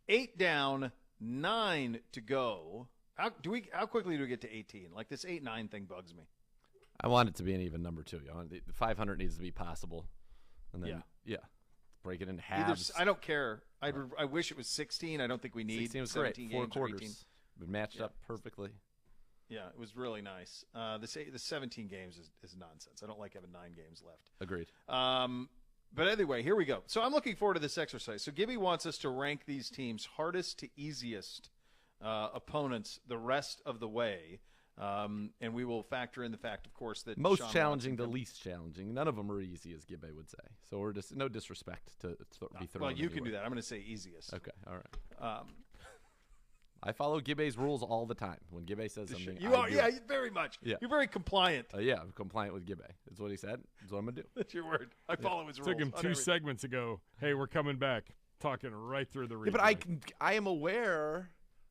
8 down, 9 to go. How quickly do we get to 18? Like, this 8-9 thing bugs me. I want it to be an even number, too. The 500 needs to be possible. And then, break it into halves. I don't care. I wish it was 16. I don't think we need 16 was 17 great. 4 games quarters. or 18. Been matched up perfectly. Yeah, it was really nice. The 17 games is nonsense. I don't like having 9 games left. Agreed. But anyway, here we go. So I'm looking forward to this exercise. So Gibby wants us to rank these teams hardest to easiest opponents the rest of the way. And we will factor in the fact, of course, that most Sean challenging to Watson least challenging. None of them are easy, as Gibby would say. So we're just no disrespect to be thrown. Well, you anywhere. can do that. I'm going to say easiest. Okay, all right. I follow Gibbe's rules all the time. When Gibbe says something, you are, yeah, very much. Yeah. You're very compliant. Yeah, I'm compliant with Gibbe. That's what he said. That's what I'm gonna do. That's your word. I follow his rules. Took him on 2 everything. segments ago. Hey, we're coming back. Talking right through the replay. Yeah, but I am aware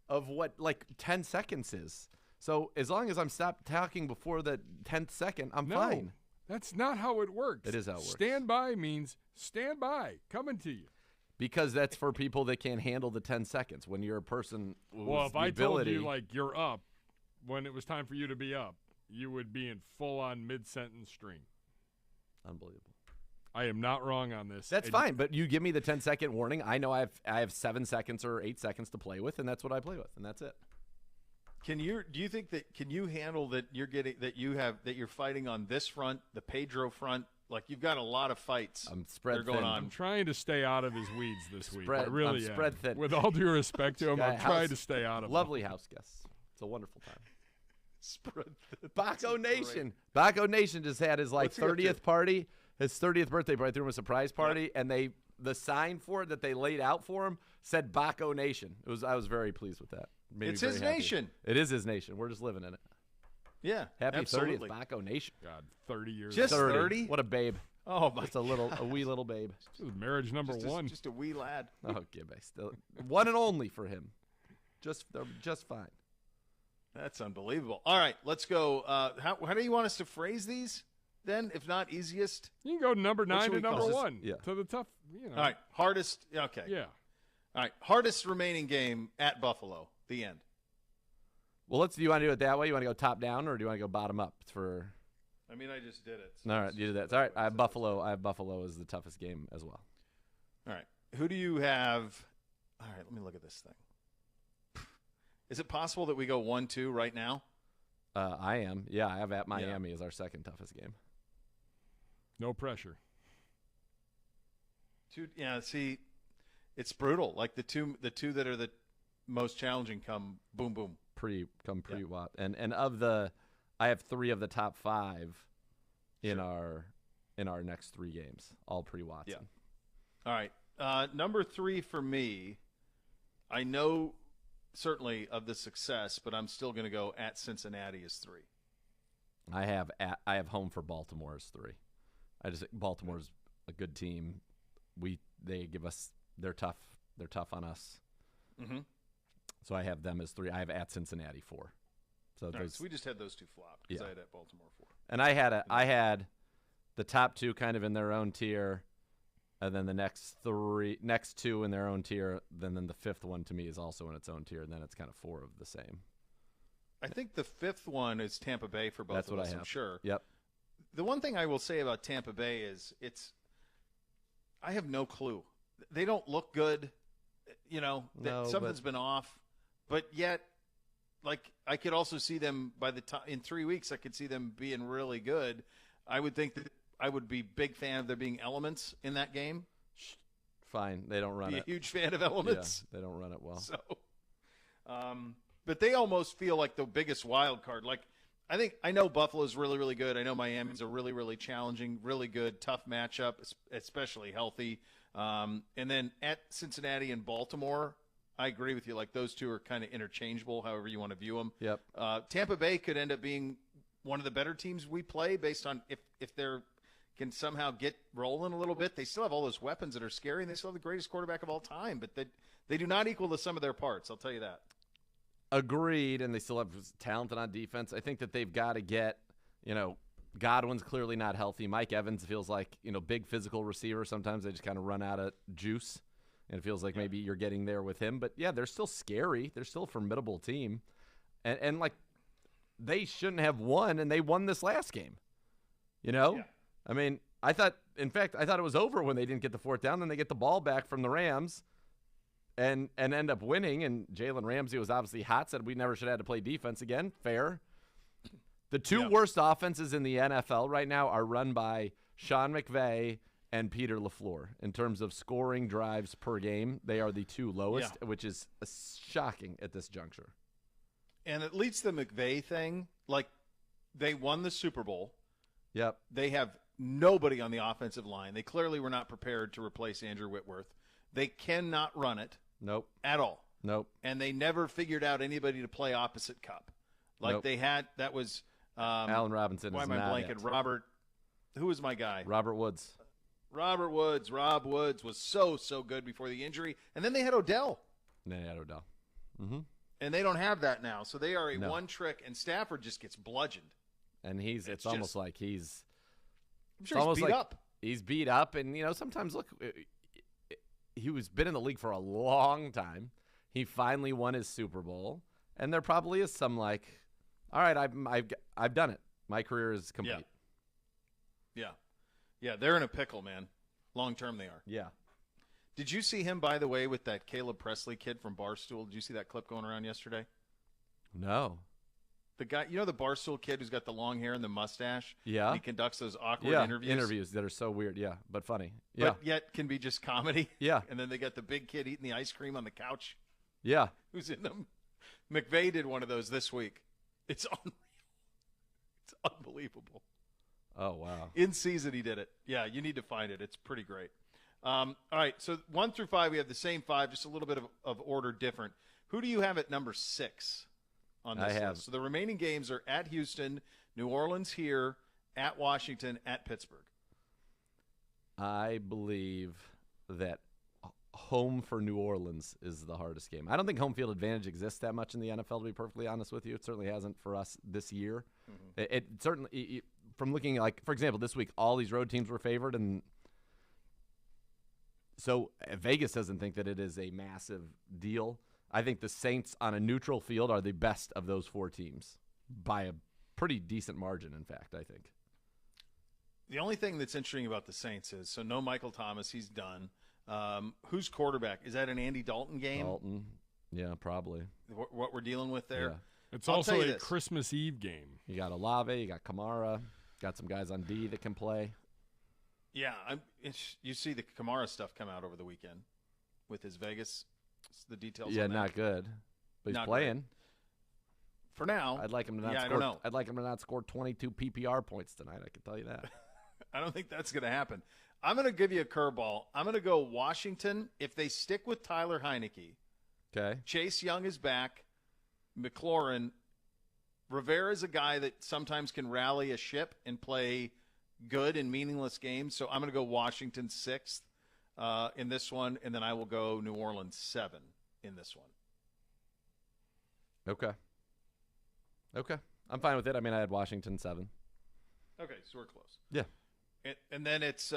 of what like 10 seconds is. So as long as I'm stopped talking before the 10th second, I'm fine. That's not how it works. It is how it works. Stand by means stand by. Coming to you. Because that's for people that can't handle the 10 seconds. When you're a person with Well, if the I ability, told you, like, you're up, when it was time for you to be up, you would be in full-on mid-sentence stream. Unbelievable. I am not wrong on this. That's fine, but you give me the 10-second warning. I know I have 7 seconds or 8 seconds to play with, and that's what I play with, and that's it. Do you think that can you handle that you're fighting on this front, the Pedro front? Like, you've got a lot of fights. I'm spread going thin. on. I'm trying to stay out of his weeds this week. I I'm really am. spread thin. With all due respect to him, I'm trying to stay out of Lovely house guests. It's a wonderful time. Spread thin. Baco Nation. Baco Nation just had his What's he up to? 30th party, his 30th birthday party. Threw him a surprise party, and the sign for it that they laid out for him said Baco Nation. I was very pleased with that. Made It's me his very happy. nation. It is his nation. We're just living in it. Yeah, Happy absolutely. 30th, Baco Nation. God, 30 years. Just 30? What a babe. Oh my! Just a wee little babe. This is marriage number one. Just a wee lad. Oh, Gibby, still one and only for him. Just fine. That's unbelievable. All right, let's go. How do you want us to phrase these then? If not easiest. You can go number 9 should to we call number this? 1. Yeah. To the tough, All right, hardest. Okay. Yeah. All right, hardest remaining game at Buffalo. The end. Well, do you want to do it that way? You want to go top down, or do you want to go bottom up? I mean, I just did it. So All right, you do that. All right, I have Buffalo as the toughest game as well. All right. Who do you have? All right, let me look at this thing. Is it possible that we go 1-2 right now? I am. Yeah, I have at Miami as our second toughest game. No pressure. Yeah, see, it's brutal. Like the two that are the most challenging come boom boom. Pre-Watt. And I have 3 of the top 5 in our next 3 games, all pre-Watson. Yeah. All right. Number 3 for me, I know certainly of the success, but I'm still going to go at Cincinnati as 3. I have home for Baltimore as 3. I just think Baltimore's a good team. They're tough. They're tough on us. Mm-hmm. So I have them as 3. I have at Cincinnati 4. So So we just had those 2 flop because I had at Baltimore 4. And I had the top 2 kind of in their own tier, and then the next 2 in their own tier. Then the 5th one to me is also in its own tier, and then it's kind of 4 of the same. I think the 5th one is Tampa Bay for both That's of what us, I have. I'm sure. Yep. The one thing I will say about Tampa Bay is I have no clue. They don't look good. Something's been off. But yet, like, I could also see them by the time in 3 weeks. I could see them being really good. I would think that I would be big fan of there being elements in that game. Fine, they don't run Be it. a huge fan of elements. Yeah, they don't run it well. So, but they almost feel like the biggest wild card. Like, I know Buffalo's really, really good. I know Miami's a really, really challenging, really good, tough matchup, especially healthy. And then at Cincinnati and Baltimore, I agree with you. Like, those 2 are kind of interchangeable, however you want to view them. Yep. Tampa Bay could end up being one of the better teams we play based on if they're can somehow get rolling a little bit. They still have all those weapons that are scary, and they still have the greatest quarterback of all time. But they do not equal the sum of their parts. I'll tell you that. Agreed, and they still have talent on defense. I think that they've got to get, Godwin's clearly not healthy. Mike Evans feels like, big physical receiver. Sometimes they just kind of run out of juice, and it feels like maybe you're getting there with him. But, yeah, they're still scary. They're still a formidable team. And they shouldn't have won, and they won this last game. Yeah. I mean, I thought it was over when they didn't get the fourth down. Then they get the ball back from the Rams and end up winning. And Jalen Ramsey was obviously hot, said we never should have had to play defense again. Fair. The two worst offenses in the NFL right now are run by Sean McVay and Peter LaFleur. In terms of scoring drives per game, they are the two lowest, which is shocking at this juncture. And at least the McVay thing, they won the Super Bowl. Yep. They have nobody on the offensive line. They clearly were not prepared to replace Andrew Whitworth. They cannot run it. Nope. At all. Nope. And they never figured out anybody to play opposite Cup. They had, that was Allen Robinson. Why am I blanking? Robert, who was my guy? Robert Woods. Rob Woods was so good before the injury. And then they had Odell. Mm-hmm. And they don't have that now. So they are a one trick, and Stafford just gets bludgeoned. And it's almost like he's – I'm sure he's beat up. He's beat up. And, sometimes, look, he was been in the league for a long time. He finally won his Super Bowl. And there probably is some all right, I've done it. My career is complete. Yeah, they're in a pickle, man. Long term they are. Yeah. Did you see him, by the way, with that Caleb Presley kid from Barstool? Did you see that clip going around yesterday? No. The guy, the Barstool kid who's got the long hair and the mustache? Yeah. He conducts those awkward interviews. Interviews that are so weird, but funny. Yeah. But yet can be just comedy. Yeah. And then they got the big kid eating the ice cream on the couch. Yeah. Who's in them? McVay did one of those this week. It's unreal. It's unbelievable. Oh, wow. In season he did it. Yeah, you need to find it. It's pretty great. All right, so 1 through 5, we have the same 5, just a little bit of order different. Who do you have at number 6 on this list? So the remaining games are at Houston, New Orleans here, at Washington, at Pittsburgh. I believe that home for New Orleans is the hardest game. I don't think home field advantage exists that much in the NFL, to be perfectly honest with you. It certainly hasn't for us this year. Mm-hmm. It certainly, from looking for example, this week, all these road teams were favored, and so Vegas doesn't think that it is a massive deal. I think the Saints on a neutral field are the best of those 4 teams by a pretty decent margin, in fact, I think. The only thing that's interesting about the Saints is, so no Michael Thomas, he's done. Who's quarterback? Is that an Andy Dalton game? Dalton, yeah, probably. What we're dealing with there? Yeah. It's also a Christmas Eve game. You got Olave, you got Kamara, got some guys on D that can play. Yeah, you see the Kamara stuff come out over the weekend with his Vegas, the details. Yeah, on that. not good, but he's playing. Great. For now, I'd like him to not. I score, don't know. I'd like him to not score 22 PPR points tonight. I can tell you that. I don't think that's going to happen. I'm going to give you a curveball. I'm going to go Washington if they stick with Tyler Heineke. Okay. Chase Young is back. McLaurin. Rivera is a guy that sometimes can rally a ship and play good in meaningless games. So I'm going to go Washington 6th in this one, and then I will go New Orleans 7 in this one. Okay. I'm fine with it. I mean, I had Washington 7. Okay, so we're close. Yeah. And then it's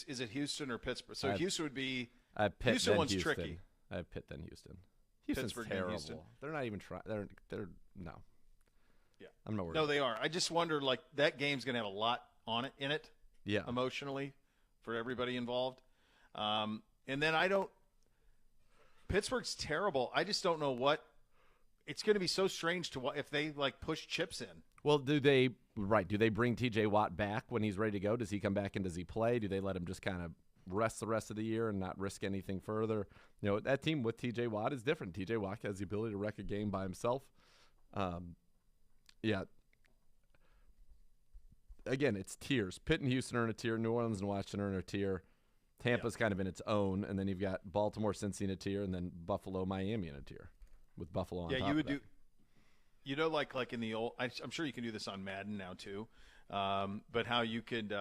is it Houston or Pittsburgh? So Houston would be I have Pitt, Houston then one's Houston. tricky. I have Pitt then Houston. Houston's Pittsburgh terrible. Houston. They're not even trying. They're no. Yeah. I'm not worried. No, they are. I just wonder, that game's going to have a lot in it. Yeah. Emotionally, for everybody involved. And then Pittsburgh's terrible. I just don't know what. It's going to be so strange to if they push chips in. Well, do they bring TJ Watt back when he's ready to go? Does he come back and does he play? Do they let him just kind of rest the rest of the year and not risk anything further? That team with TJ Watt is different. TJ Watt has the ability to wreck a game by himself. Yeah. Again, it's tiers. Pitt and Houston are in a tier. New Orleans and Washington are in a tier. Tampa's kind of in its own, and then you've got Baltimore, Cincy in a tier, and then Buffalo, Miami in a tier, with Buffalo on top. Yeah, you would of that. do. Like in the old. I'm sure you can do this on Madden now too. But how you could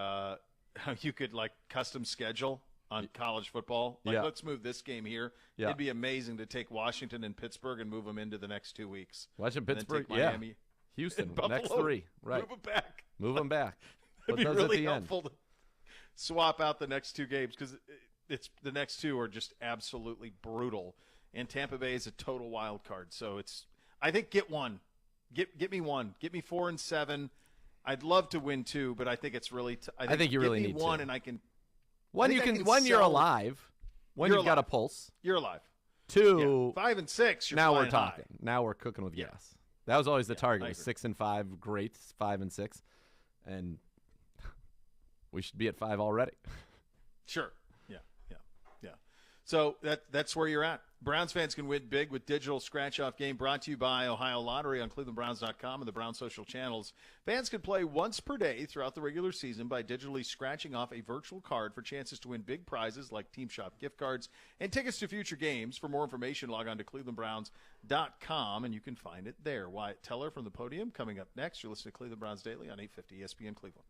custom schedule on college football. Like, Yeah. let's move this game here. Yeah. It'd be amazing to take Washington and Pittsburgh and move them into the next 2 weeks. Watching And then Pittsburgh, take Miami Houston, and Buffalo. next 3. Right. Move them back. Move them back. It'd Put be those really at the end. helpful to swap out the next 2 games because it's the next 2 are just absolutely brutal. And Tampa Bay is a total wild card. So I think get one. Get me one. Get me 4 and 7. I'd love to win 2, but I think it's really. I think you really give me need 1, to. and I can. One I you think I can. can One you're sell- alive. One You're you've got a alive. pulse. You're alive. 2. Yeah. 5 and 6. You're Now we're flying high. talking. Now we're cooking with gas. That was always the target. I Was agree. 6 and 5, great. 5 and 6, and we should be at 5 already. Sure. Yeah. So that's where you're at. Browns fans can win big with digital scratch-off game brought to you by Ohio Lottery on ClevelandBrowns.com and the Browns social channels. Fans can play once per day throughout the regular season by digitally scratching off a virtual card for chances to win big prizes like Team Shop gift cards and tickets to future games. For more information, log on to ClevelandBrowns.com, and you can find it there. Wyatt Teller from the podium coming up next. You're listening to Cleveland Browns Daily on 850 ESPN Cleveland.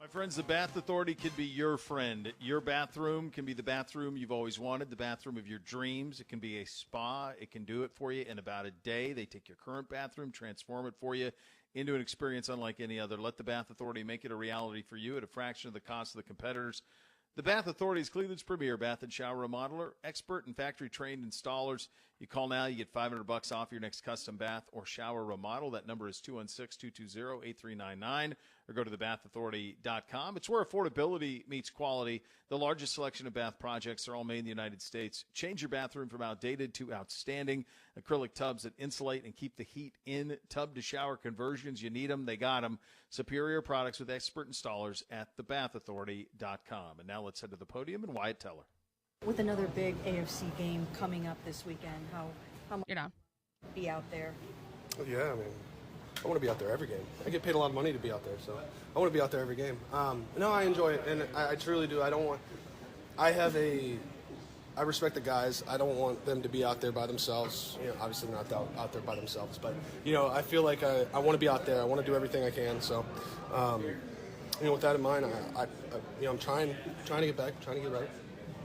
My friends, the Bath Authority can be your friend. Your bathroom can be the bathroom you've always wanted, the bathroom of your dreams. It can be a spa. It can do it for you in about a day. They take your current bathroom, transform it for you into an experience unlike any other. Let the Bath Authority make it a reality for you at a fraction of the cost of the competitors. The Bath Authority is Cleveland's premier bath and shower remodeler, expert and factory-trained installers. You call now, you get $500 off your next custom bath or shower remodel. That number is 216-220-8399, or go to thebathauthority.com. It's where affordability meets quality. The largest selection of bath projects are all made in the United States. Change your bathroom from outdated to outstanding. Acrylic tubs that insulate and keep the heat in. Tub-to-shower conversions, you need them, they got them. Superior products with expert installers at thebathauthority.com. And now let's head to the podium and Wyatt Teller. With another big AFC game coming up this weekend, how much be out there? Yeah, I mean, I want to be out there every game. I get paid a lot of money to be out there, so I want to be out there every game. No, I enjoy it, and I truly do. I respect the guys. I don't want them to be out there by themselves. You know, obviously not out there by themselves, but you know, I feel like I want to be out there. I want to do everything I can. So, you know, with that in mind, I'm trying to get back, trying to get right.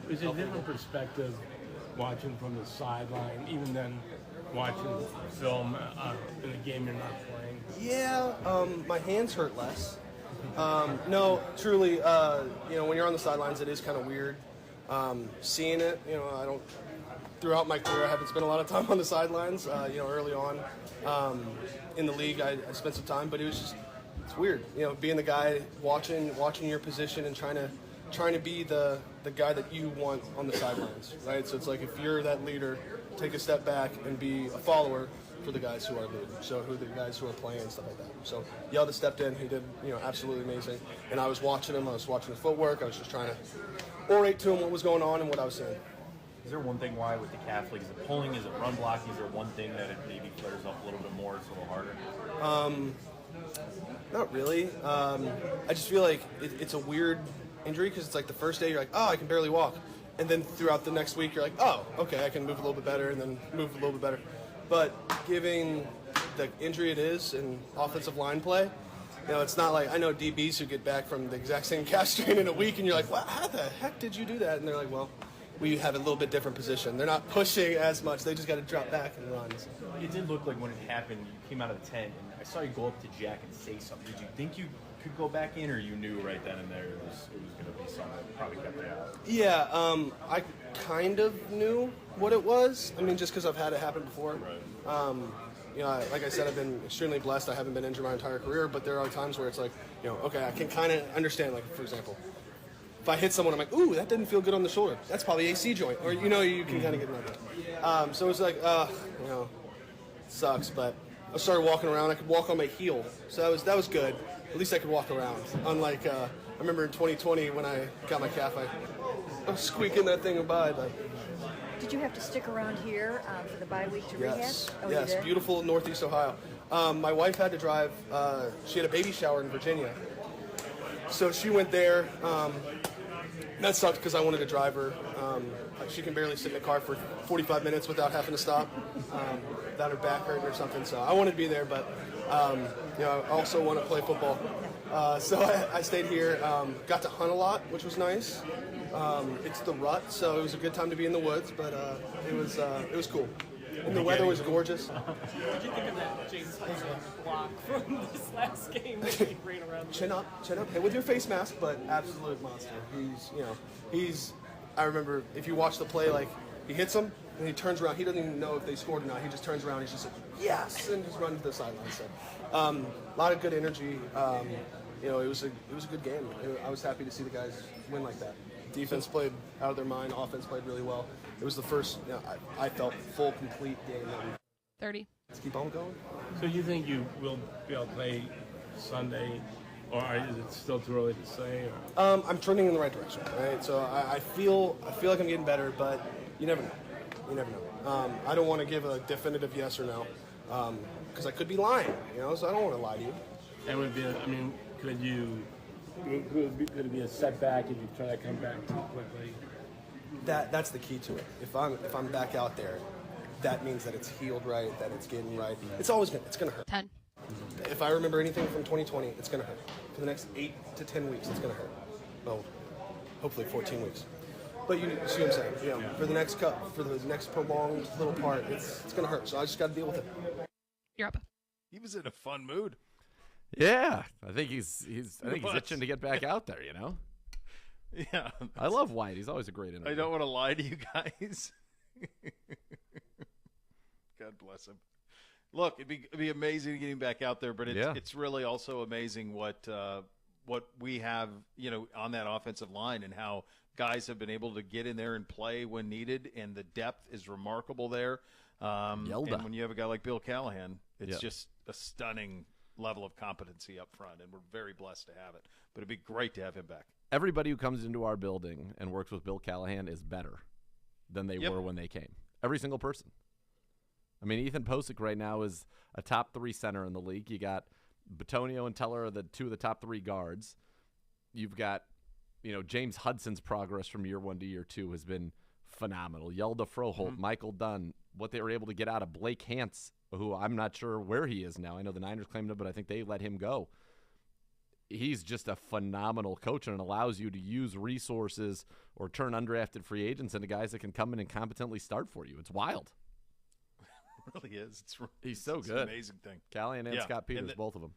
Is it a different perspective watching from the sideline, even then watching film in a game you're not playing? Yeah, my hands hurt less. No, truly, you know, when you're on the sidelines, it is kind of weird. Seeing it, you know, throughout my career, I haven't spent a lot of time on the sidelines. You know, early on in the league, I spent some time, but it's weird, you know, being the guy watching your position and trying to be the guy that you want on the sidelines, right? So it's like if you're that leader, take a step back and be a follower for the guys who are leading. So who the guys who are playing and stuff like that. So Yelda stepped in, he did, you know, absolutely amazing. And I was watching him, I was watching his footwork, I was just trying to orate to him what was going on and what I was seeing. Is there one thing why with the calf league? Is it pulling? Is it run blocking? Is there one thing that it maybe flares up a little bit more, it's a little harder? Not really. I just feel like it's a weird injury because it's like the first day you're like, oh, I can barely walk. And then throughout the next week you're like, oh, okay, I can move a little bit better and then move a little bit better. But given the injury it is in offensive line play, you know, it's not like I know DBs who get back from the exact same calf strain in a week and you're like, well, how the heck did you do that? And they're like, well, we have a little bit different position. They're not pushing as much. They just got to drop back and run. So. It did look like when it happened, you came out of the tent, and I saw you go up to Jack and say something. Did you think you could go back in, or you knew right then and there it was going to be something that probably kept you out? Yeah, I kind of knew what it was. I mean, just because I've had it happen before. Right. You know, like I said, I've been extremely blessed. I haven't been injured my entire career, but there are times where it's like, you know, okay, I can kind of understand, like, for example, if I hit someone, I'm like, ooh, that didn't feel good on the shoulder. That's probably AC joint. Or, you know, you can kind of get around that. So it's like, you know, it sucks. But I started walking around. I could walk on my heel. So that was good. At least I could walk around. Unlike, I remember in 2020 when I got my calf, I was squeaking that thing by. But Did you have to stick around here for the bye week to yes. rehab? Oh, Yes, beautiful Northeast Ohio. My wife had to drive. She had a baby shower in Virginia. So she went there. That sucked because I wanted to drive her. She can barely sit in the car for 45 minutes without having to stop, without her back hurting or something. So I wanted to be there, but you know, I also want to play football. So I stayed here. Got to hunt a lot, which was nice. It's the rut, so it was a good time to be in the woods, but it was cool. And the weather was gorgeous. What did you think of that James Hunter block from this last game that he ran around? Chin up, hey, with your face mask, but absolute monster. I remember if you watch the play, like he hits him and he turns around. He doesn't even know if they scored or not. He just turns around. He's just like, yes, and just runs to the sideline. So, a lot of good energy. You know, it was a good game. I was happy to see the guys win like that. Defense played out of their mind. Offense played really well. It was the first, you know, I felt full, complete game. 30. Let's keep on going. So you think you will be able to play Sunday, or is it still too early to say? Or? I'm trending in the right direction, right? So I feel like I'm getting better, but you never know. You never know. I don't want to give a definitive yes or no, because I could be lying, you know. So I don't want to lie to you. And would be, I mean, could it be a setback if you try to come back too quickly? That's the key to it. If I'm back out there, that means that it's healed right, that it's getting right. It's always it's gonna hurt. 10. if I remember anything from 2020, it's going to hurt. For the next 8 to 10 weeks, it's going to hurt. Well, hopefully 14 weeks. But you see what I'm saying? You know, for the next prolonged little part, it's going to hurt. So I just got to deal with it. You're up. He was in a fun mood. Yeah, I think he's itching to get back out there. You know. Yeah, I love Wyatt. He's always a great interview. I don't want to lie to you guys. God bless him. Look, it'd be amazing to get him back out there, but it's really also amazing what we have, you know, on that offensive line and how guys have been able to get in there and play when needed, and the depth is remarkable there. And when you have a guy like Bill Callahan, it's just a stunning level of competency up front, and we're very blessed to have it. But it'd be great to have him back. Everybody who comes into our building and works with Bill Callahan is better than they were when they came. Every single person. I mean, Ethan Posick right now is a top 3 center in the league. You got Batonio and Teller are the 2 of the top 3 guards. You've got, you know, James Hudson's progress from year 1 to year 2 has been phenomenal. Yelda Froholt, Michael Dunn, what they were able to get out of Blake Hance, who I'm not sure where he is now. I know the Niners claimed him, but I think they let him go. He's just a phenomenal coach and allows you to use resources or turn undrafted free agents into guys that can come in and competently start for you. It's wild. It really is. He's so good. It's an amazing thing. Callahan and Scott Peters, both of them.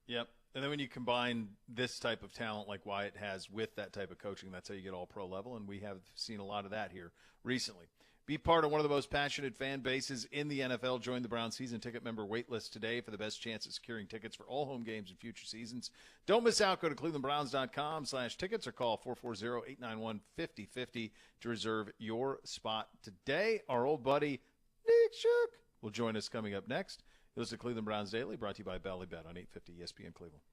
Yep. And then when you combine this type of talent like Wyatt has with that type of coaching, that's how you get all pro level, and we have seen a lot of that here recently. Be part of one of the most passionate fan bases in the NFL. Join the Brown season ticket member waitlist today for the best chance at securing tickets for all home games in future seasons. Don't miss out. Go to clevelandbrowns.com/tickets or call 440-891-5050 to reserve your spot today. Our old buddy Nick Shook will join us coming up next. It was the Cleveland Browns Daily, brought to you by Ballybet on 850 ESPN Cleveland.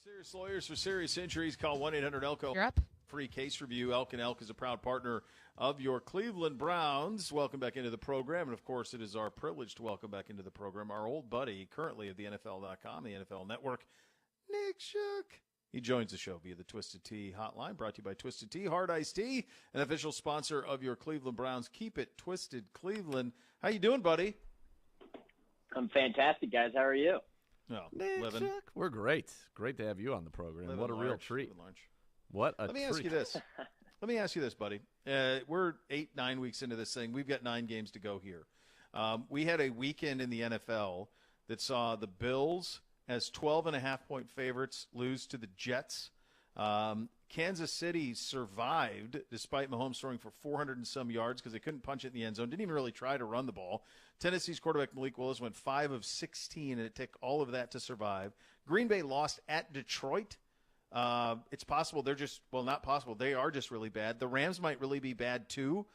Serious lawyers for serious injuries. Call 1-800-ELKO. You're up. Free case review. Elk & Elk is a proud partner of your Cleveland Browns. Welcome back into the program. And, of course, it is our privilege to welcome back into the program our old buddy, currently at the NFL.com, the NFL Network, Nick Shook. He joins the show via the Twisted Tea hotline, brought to you by Twisted Tea, Hard Iced Tea, an official sponsor of your Cleveland Browns. Keep it Twisted, Cleveland. How you doing, buddy? I'm fantastic, guys. How are you? Oh, Nick living. Shook. We're great. Great to have you on the program. Living What a real large, treat. living large. What a Let me treat. ask you this. Let me ask you this, buddy. We're 8-9 weeks into this thing. We've got 9 games to go here. We had a weekend in the NFL that saw the Bills as 12.5-point favorites lose to the Jets. Kansas City survived despite Mahomes throwing for 400 and some yards because they couldn't punch it in the end zone. Didn't even really try to run the ball. Tennessee's quarterback Malik Willis went 5 of 16, and it took all of that to survive. Green Bay lost at Detroit. It's possible they're just – well, not possible. They are just really bad. The Rams might really be bad too.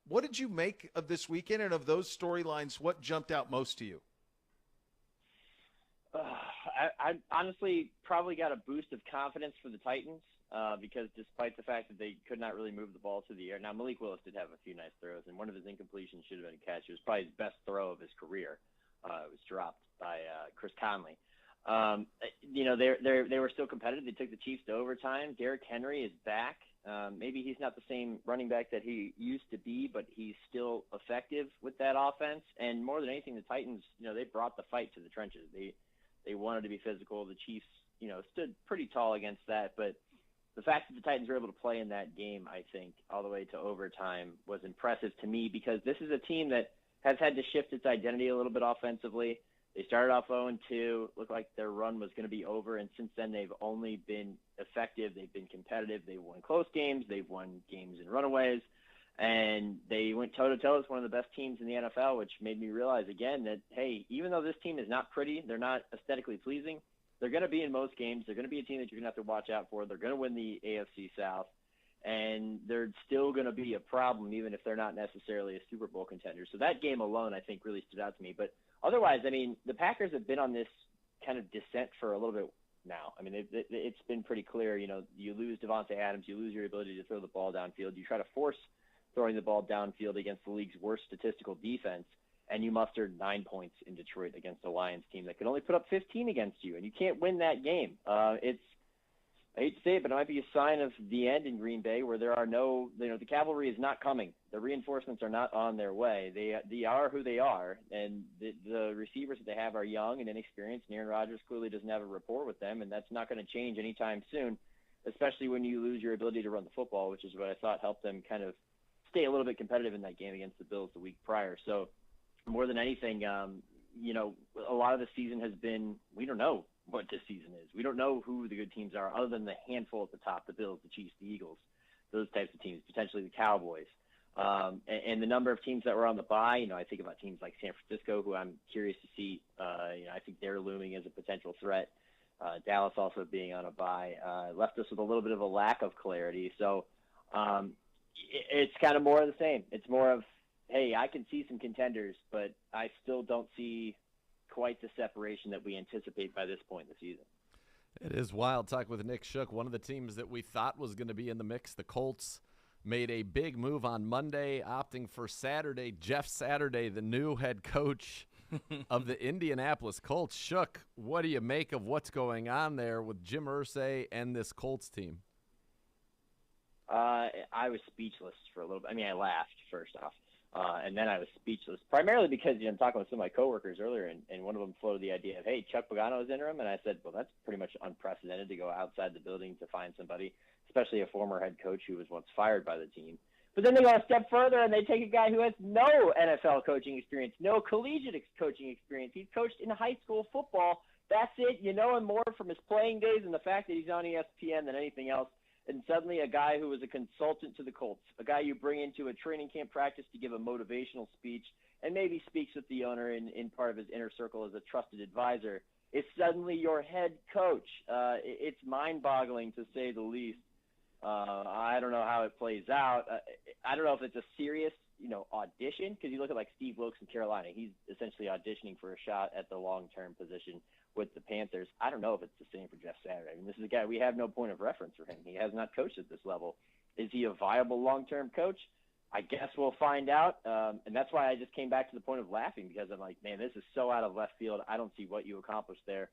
What did you make of this weekend, and of those storylines, what jumped out most to you? I honestly probably got a boost of confidence for the Titans because despite the fact that they could not really move the ball to the air. Now, Malik Willis did have a few nice throws, and one of his incompletions should have been a catch. It was probably his best throw of his career. It was dropped by Chris Conley. They were still competitive. They took the Chiefs to overtime. Derrick Henry is back. Maybe he's not the same running back that he used to be, but he's still effective with that offense. And more than anything, the Titans, they brought the fight to the trenches. They wanted to be physical. The Chiefs, stood pretty tall against that. But the fact that the Titans were able to play in that game, I think, all the way to overtime was impressive to me because this is a team that has had to shift its identity a little bit offensively. They started off 0-2, looked like their run was going to be over, and since then they've only been effective. They've been competitive. They've won close games. They've won games in runaways, and they went toe-to-toe with one of the best teams in the NFL, which made me realize again that, hey, even though this team is not pretty, they're not aesthetically pleasing, they're going to be in most games. They're going to be a team that you're going to have to watch out for. They're going to win the AFC South, and they're still going to be a problem even if they're not necessarily a Super Bowl contender. So that game alone, I think, really stood out to me. But otherwise, I mean, the Packers have been on this kind of descent for a little bit now. I mean, it's been pretty clear. You lose Devontae Adams, you lose your ability to throw the ball downfield. You try to force throwing the ball downfield against the league's worst statistical defense, and you mustered 9 points in Detroit against a Lions team that could only put up 15 against you, and you can't win that game. I hate to say it, but it might be a sign of the end in Green Bay where there are no, the cavalry is not coming. The reinforcements are not on their way. They are who they are, and the receivers that they have are young and inexperienced, and Aaron Rodgers clearly doesn't have a rapport with them, and that's not going to change anytime soon, especially when you lose your ability to run the football, which is what I thought helped them kind of stay a little bit competitive in that game against the Bills the week prior. So more than anything, a lot of the season has been, we don't know what this season is. We don't know who the good teams are other than the handful at the top, the Bills, the Chiefs, the Eagles, those types of teams, potentially the Cowboys. And the number of teams that were on the bye, I think about teams like San Francisco, who I'm curious to see. I think they're looming as a potential threat. Dallas also being on a bye left us with a little bit of a lack of clarity. So it's kind of more of the same. It's more of, hey, I can see some contenders, but I still don't see quite the separation that we anticipate by this point in the season. It is wild. Talk with Nick Shook, one of the teams that we thought was going to be in the mix. The Colts made a big move on Monday, opting for Saturday. Jeff Saturday, the new head coach of the Indianapolis Colts. Shook, what do you make of what's going on there with Jim Irsay and this Colts team? I was speechless for a little bit. I mean, I laughed first off. And then I was speechless, primarily because I'm talking with some of my coworkers earlier, and one of them floated the idea of, hey, Chuck Pagano is interim, and I said, well, that's pretty much unprecedented to go outside the building to find somebody, especially a former head coach who was once fired by the team. But then they go a step further, and they take a guy who has no NFL coaching experience, no collegiate coaching experience. He's coached in high school football. That's it. You know him more from his playing days and the fact that he's on ESPN than anything else. And suddenly a guy who was a consultant to the Colts, a guy you bring into a training camp practice to give a motivational speech and maybe speaks with the owner in part of his inner circle as a trusted advisor, is suddenly your head coach. It's mind-boggling, to say the least. I don't know how it plays out. I don't know if it's a serious, audition, because you look at like Steve Wilkes in Carolina. He's essentially auditioning for a shot at the long-term position. with the Panthers. I don't know if it's the same for Jeff Saturday. I mean, this is a guy, we have no point of reference for him. He has not coached at this level. Is he a viable long-term coach? I guess we'll find out. And that's why I just came back to the point of laughing, because I'm like, man, this is so out of left field. I don't see what you accomplished there,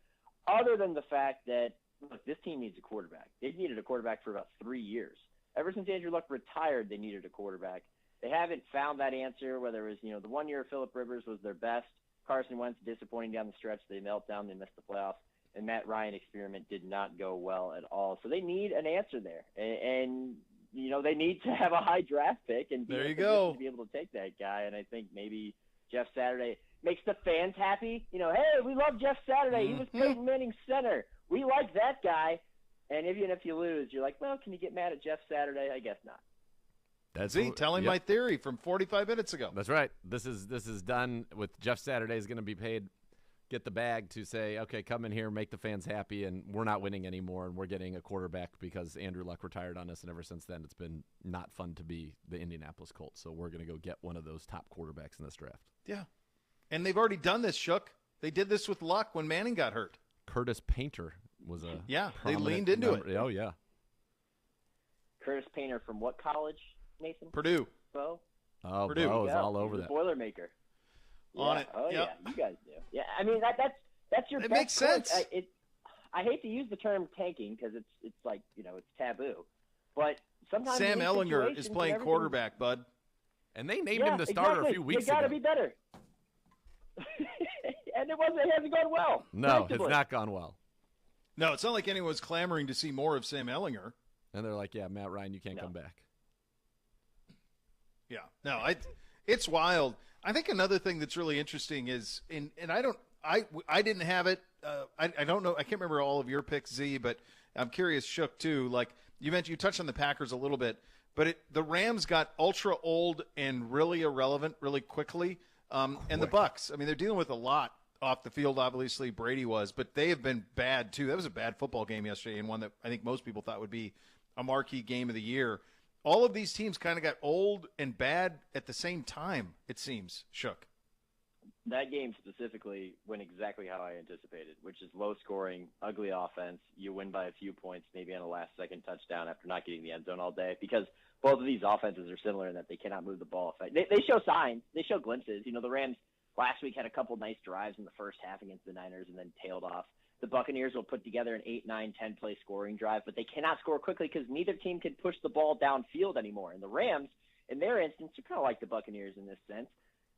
other than the fact that, look, this team needs a quarterback. They've needed a quarterback for about 3 years. Ever since Andrew Luck retired, they needed a quarterback. They haven't found that answer, whether it was, the 1 year Phillip Rivers was their best. Carson Wentz disappointing down the stretch. They melt down. They missed the playoffs. And Matt Ryan experiment did not go well at all. So they need an answer there. And they need to have a high draft pick and be there you in a position go. to be able to take that guy. And I think maybe Jeff Saturday makes the fans happy. Hey, we love Jeff Saturday. He was Peyton Manning's center. We like that guy. And even if you lose, you're like, well, can you get mad at Jeff Saturday? I guess not. That's telling my theory from 45 minutes ago. That's right. This is done with Jeff Saturday is going to be paid, get the bag to say, okay, come in here, make the fans happy, and we're not winning anymore, and we're getting a quarterback because Andrew Luck retired on us, and ever since then it's been not fun to be the Indianapolis Colts. So we're going to go get one of those top quarterbacks in this draft. Yeah, and they've already done this, Shook. They did this with Luck when Manning got hurt. Curtis Painter was a they leaned into it. Oh yeah. Curtis Painter from what college, Nathan? Purdue. Bo? Oh, Purdue. Bo is all over He's that. a Boilermaker. On it. Oh yep. yeah, you guys do. Yeah, I mean that's your. It best makes sense. course. I hate to use the term tanking because it's like it's taboo, but sometimes Sam in Ellinger situations is and playing everything- quarterback, bud. And they named him the starter exactly. a few weeks You gotta ago. be better. And it hasn't gone well. No, it's predictably. not gone well. No, it's not like anyone's clamoring to see more of Sam Ellinger. And they're like, yeah, Matt Ryan, you can't come back. Yeah, no, it's wild. I think another thing that's really interesting is, and I didn't have it. I don't know. I can't remember all of your picks, Z, but I'm curious, Shook, too. Like you mentioned, you touched on the Packers a little bit, but the Rams got ultra old and really irrelevant really quickly. And the Bucks, I mean, they're dealing with a lot off the field. Obviously, Brady was, but they have been bad too. That was a bad football game yesterday, and one that I think most people thought would be a marquee game of the year. All of these teams kind of got old and bad at the same time, it seems, Shook. That game specifically went exactly how I anticipated, which is low-scoring, ugly offense. You win by a few points, maybe on a last-second touchdown after not getting the end zone all day, because both of these offenses are similar in that they cannot move the ball. They show signs. They show glimpses. The Rams last week had a couple nice drives in the first half against the Niners and then tailed off. The Buccaneers will put together an 8, 9, 10-play scoring drive, but they cannot score quickly because neither team can push the ball downfield anymore. And the Rams, in their instance, are kind of like the Buccaneers in this sense.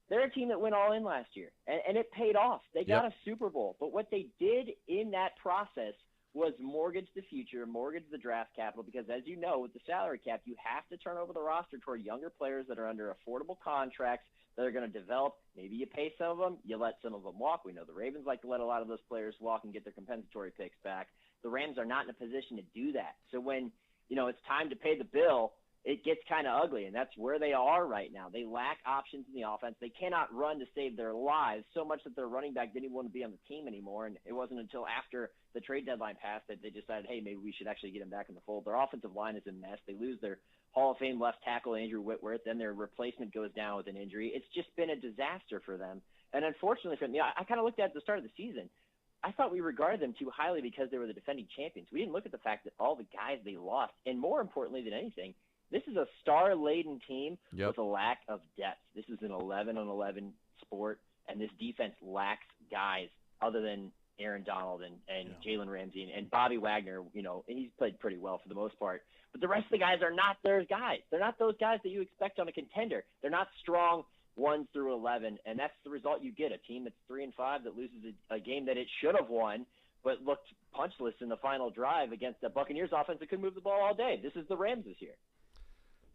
They're a team that went all in last year, and it paid off. They got a Super Bowl. But what they did in that process was mortgage the future, mortgage the draft capital, because as you know, with the salary cap, you have to turn over the roster toward younger players that are under affordable contracts that are going to develop. Maybe you pay some of them, you let some of them walk. We know the Ravens like to let a lot of those players walk and get their compensatory picks back. The Rams are not in a position to do that. So when, it's time to pay the bill, it gets kind of ugly, and that's where they are right now. They lack options in the offense. They cannot run to save their lives, so much that their running back didn't even want to be on the team anymore, and it wasn't until after the trade deadline passed that they decided, hey, maybe we should actually get him back in the fold. Their offensive line is a mess. They lose their Hall of Fame left tackle, Andrew Whitworth, then their replacement goes down with an injury. It's just been a disaster for them, and unfortunately for them, I kind of looked at the start of the season. I thought we regarded them too highly because they were the defending champions. We didn't look at the fact that all the guys they lost, and more importantly than anything, this is a star-laden team with a lack of depth. This is an 11-on-11 sport, and this defense lacks guys other than Aaron Donald and Jalen Ramsey and Bobby Wagner. He's played pretty well for the most part. But the rest of the guys are not those guys. They're not those guys that you expect on a contender. They're not strong 1 through 11, and that's the result you get, a team that's 3-5 that loses a game that it should have won but looked punchless in the final drive against the Buccaneers offense that could move the ball all day. This is the Rams this year.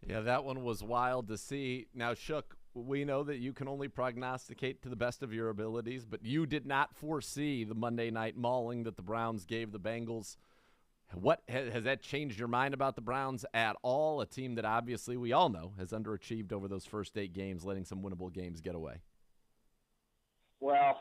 Yeah, that one was wild to see. Now, Shook, we know that you can only prognosticate to the best of your abilities, but you did not foresee the Monday night mauling that the Browns gave the Bengals. What has that changed your mind about the Browns at all? A team that obviously we all know has underachieved over those first 8 games, letting some winnable games get away. Well,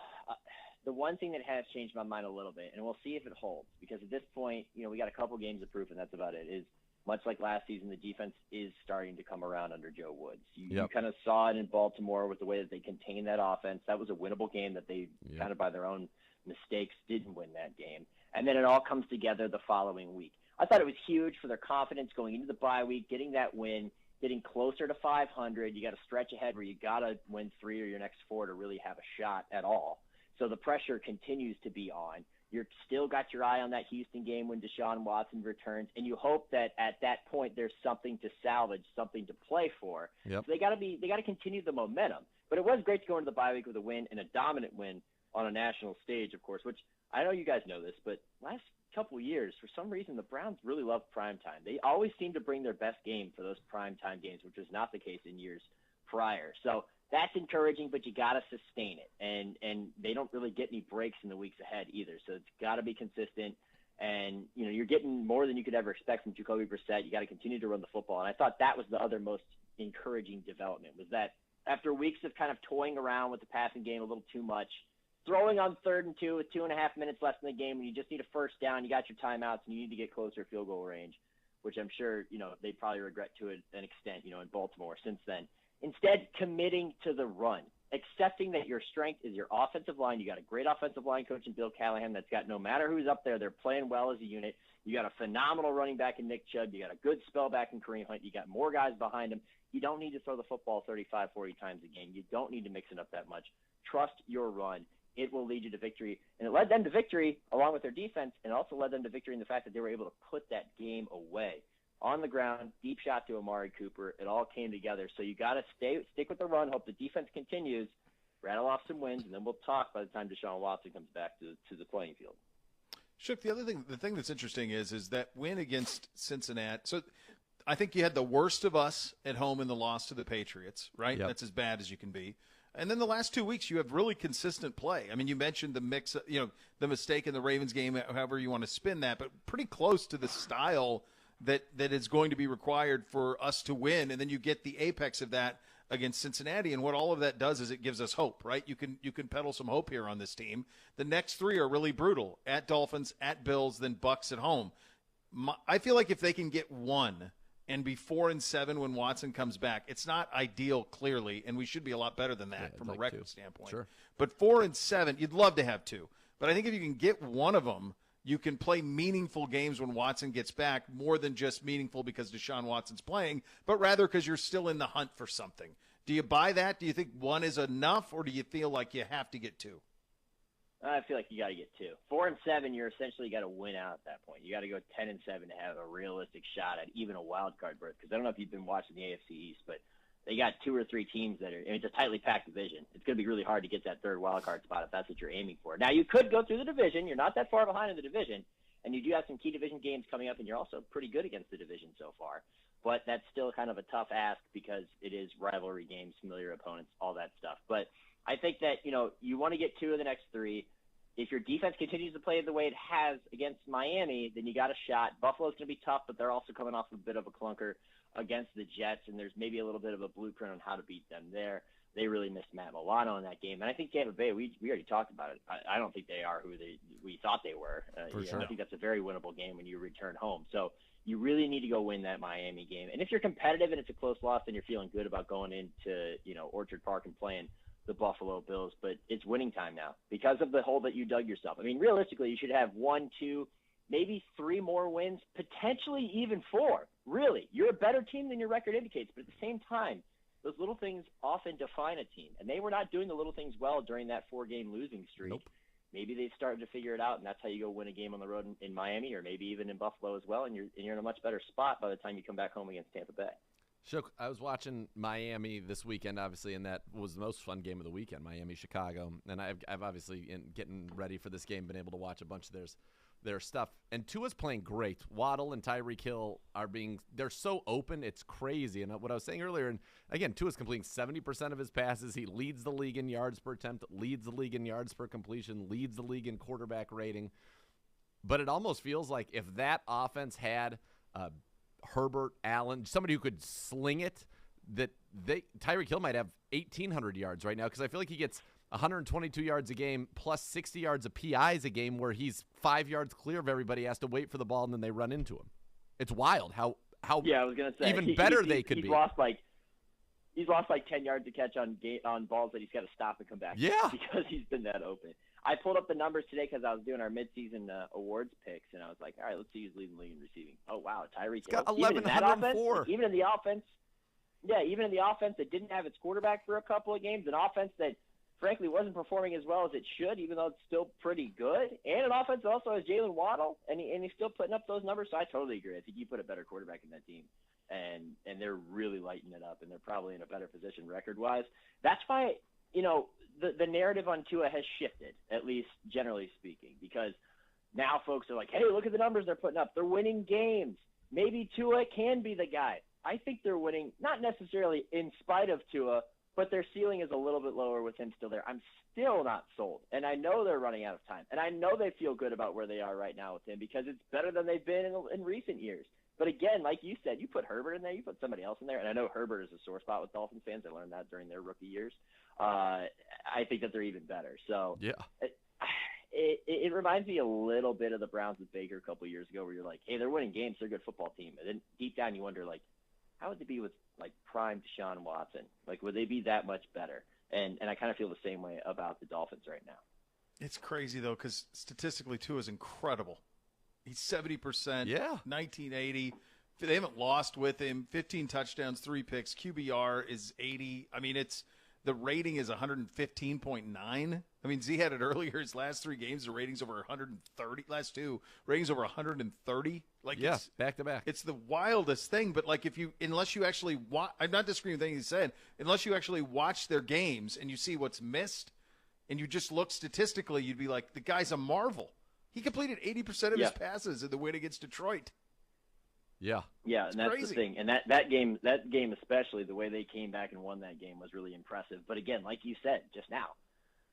the one thing that has changed my mind a little bit, and we'll see if it holds, because at this point, we got a couple games of proof, and that's about it, is much like last season, the defense is starting to come around under Joe Woods. You kind of saw it in Baltimore with the way that they contained that offense. That was a winnable game that they kind of by their own mistakes didn't win that game. And then it all comes together the following week. I thought it was huge for their confidence going into the bye week, getting that win, getting closer to 500. You got to stretch ahead where you got to win 3 or your next 4 to really have a shot at all. So the pressure continues to be on. You're still got your eye on that Houston game when Deshaun Watson returns, and you hope that at that point there's something to salvage, something to play for. Yep. So they got to continue the momentum. But it was great to go into the bye week with a win, and a dominant win on a national stage, of course, which I know you guys know this, but last couple of years, for some reason, the Browns really love primetime. They always seem to bring their best game for those primetime games, which was not the case in years prior. So that's encouraging, but you got to sustain it. And they don't really get any breaks in the weeks ahead either. So it's got to be consistent. And, you're getting more than you could ever expect from Jacoby Brissett. You got to continue to run the football. And I thought that was the other most encouraging development, was that after weeks of kind of toying around with the passing game a little too much, throwing on 3rd and 2 with 2.5 minutes left in the game when you just need a first down, you got your timeouts, and you need to get closer to field goal range, which I'm sure, they probably regret to an extent, in Baltimore since then. Instead, committing to the run, accepting that your strength is your offensive line. You got a great offensive line coach in Bill Callahan that's got, no matter who's up there, they're playing well as a unit. You got a phenomenal running back in Nick Chubb. You got a good spell back in Kareem Hunt. You got more guys behind him. You don't need to throw the football 35, 40 times a game. You don't need to mix it up that much. Trust your run. It will lead you to victory. And it led them to victory along with their defense, and also led them to victory in the fact that they were able to put that game away. On the ground, deep shot to Amari Cooper. It all came together. So you got to stick with the run, hope the defense continues, rattle off some wins, and then we'll talk by the time Deshaun Watson comes back to the playing field. Shook, the thing that's interesting is that win against Cincinnati. So I think you had the worst of us at home in the loss to the Patriots, right? Yep. That's as bad as you can be. And then the last 2 weeks, you have really consistent play. I mean, you mentioned the mix, the mistake in the Ravens game, however you want to spin that, but pretty close to the style that is going to be required for us to win. And then you get the apex of that against Cincinnati. And what all of that does is it gives us hope, right? You can peddle some hope here on this team. The next 3 are really brutal: at Dolphins, at Bills, then Bucks at home. I feel like if they can get one and be 4-7 when Watson comes back, it's not ideal, clearly, and we should be a lot better than that from a record standpoint. Sure. But 4-7, you'd love to have 2. But I think if you can get one of them, you can play meaningful games when Watson gets back, more than just meaningful because Deshaun Watson's playing, but rather because you're still in the hunt for something. Do you buy that? Do you think 1 is enough, or do you feel like you have to get 2? I feel like you got to get 2. 4-7, you're essentially got to win out at that point. You got to go 10-7 to have a realistic shot at even a wild card berth. Because I don't know if you've been watching the AFC East, but they got 2 or 3 teams that are. It's a tightly packed division. It's going to be really hard to get that 3rd wild card spot if that's what you're aiming for. Now you could go through the division. You're not that far behind in the division, and you do have some key division games coming up, and you're also pretty good against the division so far. But that's still kind of a tough ask because it is rivalry games, familiar opponents, all that stuff. But I think that you want to get 2 of the next 3. If your defense continues to play the way it has against Miami, then you got a shot. Buffalo's going to be tough, but they're also coming off a bit of a clunker against the Jets, and there's maybe a little bit of a blueprint on how to beat them there. They really missed Matt Milano in that game. And I think Tampa Bay, we already talked about it. I don't think they are who we thought they were. Sure. I think that's a very winnable game when you return home. So you really need to go win that Miami game. And if you're competitive and it's a close loss, then you're feeling good about going into Orchard Park and playing the Buffalo Bills. But it's winning time now because of the hole that you dug yourself. I mean, realistically, you should have 1, 2, maybe 3 more wins, potentially even 4. Really, you're a better team than your record indicates. But at the same time, those little things often define a team. And they were not doing the little things well during that 4-game losing streak. Nope. Maybe they've started to figure it out, and that's how you go win a game on the road in Miami or maybe even in Buffalo as well, and you're in a much better spot by the time you come back home against Tampa Bay. Shook, I was watching Miami this weekend, obviously, and that was the most fun game of the weekend, Miami-Chicago. And I've obviously, in getting ready for this game, been able to watch a bunch of their stuff. And Tua's playing great. Waddle and Tyreek Hill they're so open, it's crazy. And what I was saying earlier, and again, Tua's completing 70% of his passes. He leads the league in yards per attempt, leads the league in yards per completion, leads the league in quarterback rating. But it almost feels like if that offense had Herbert, Allen, somebody who could sling it, that Tyreek Hill might have 1,800 yards right now, because I feel like he gets 122 yards a game plus 60 yards of PIs a game where he's 5 yards clear of everybody, has to wait for the ball, and then they run into him. It's wild how yeah, I was gonna say, even better they could be. He's lost like 10 yards to catch on balls that he's got to stop and come back. Yeah. Because he's been that open. I pulled up the numbers today because I was doing our midseason awards picks, and I was like, all right, let's see who's leading the league in receiving. Oh, wow, Tyreek Hill. got Even in that offense, 1,104. even in the offense, even in the offense that didn't have its quarterback for a couple of games, an offense that frankly wasn't performing as well as it should, even though it's still pretty good, and an offense that also has Jalen Waddle, and he's still putting up those numbers. So I totally agree. I think you put a better quarterback in that team, and they're really lighting it up, and they're probably in a better position record-wise. That's why, the narrative on Tua has shifted, at least generally speaking, because now folks are like, hey, look at the numbers they're putting up. They're winning games. Maybe Tua can be the guy. I think they're winning, not necessarily in spite of Tua, but their ceiling is a little bit lower with him still there. I'm still not sold, and I know they're running out of time, and I know they feel good about where they are right now with him because it's better than they've been in recent years. But again, like you said, you put Herbert in there, you put somebody else in there, and I know Herbert is a sore spot with Dolphins fans. I learned that during their rookie years. I think that they're even better. So yeah, it reminds me a little bit of the Browns with Baker a couple of years ago, where you're like, hey, they're winning games, they're a good football team, and then deep down you wonder, like, how would they be with like prime Deshaun Watson? Like, would they be that much better? And I kind of feel the same way about the Dolphins right now. It's crazy though, because statistically, Tua is incredible. He's 70%. Yeah. 1980. They haven't lost with him. 15 touchdowns, 3 picks. QBR is 80. I mean, the rating is 115.9. I mean, Z had it earlier. His last 3 games, the rating's over 130. Last 2 ratings over 130. Like, yeah, back to back. It's the wildest thing. But like, unless you actually watch, I'm not disagreeing with anything he said. Unless you actually watch their games and you see what's missed, and you just look statistically, you'd be like, the guy's a marvel. He completed 80% of his passes in the win against Detroit. Yeah. Yeah, and that's crazy. the thing. And that game especially, the way they came back and won that game was really impressive. But again, like you said just now,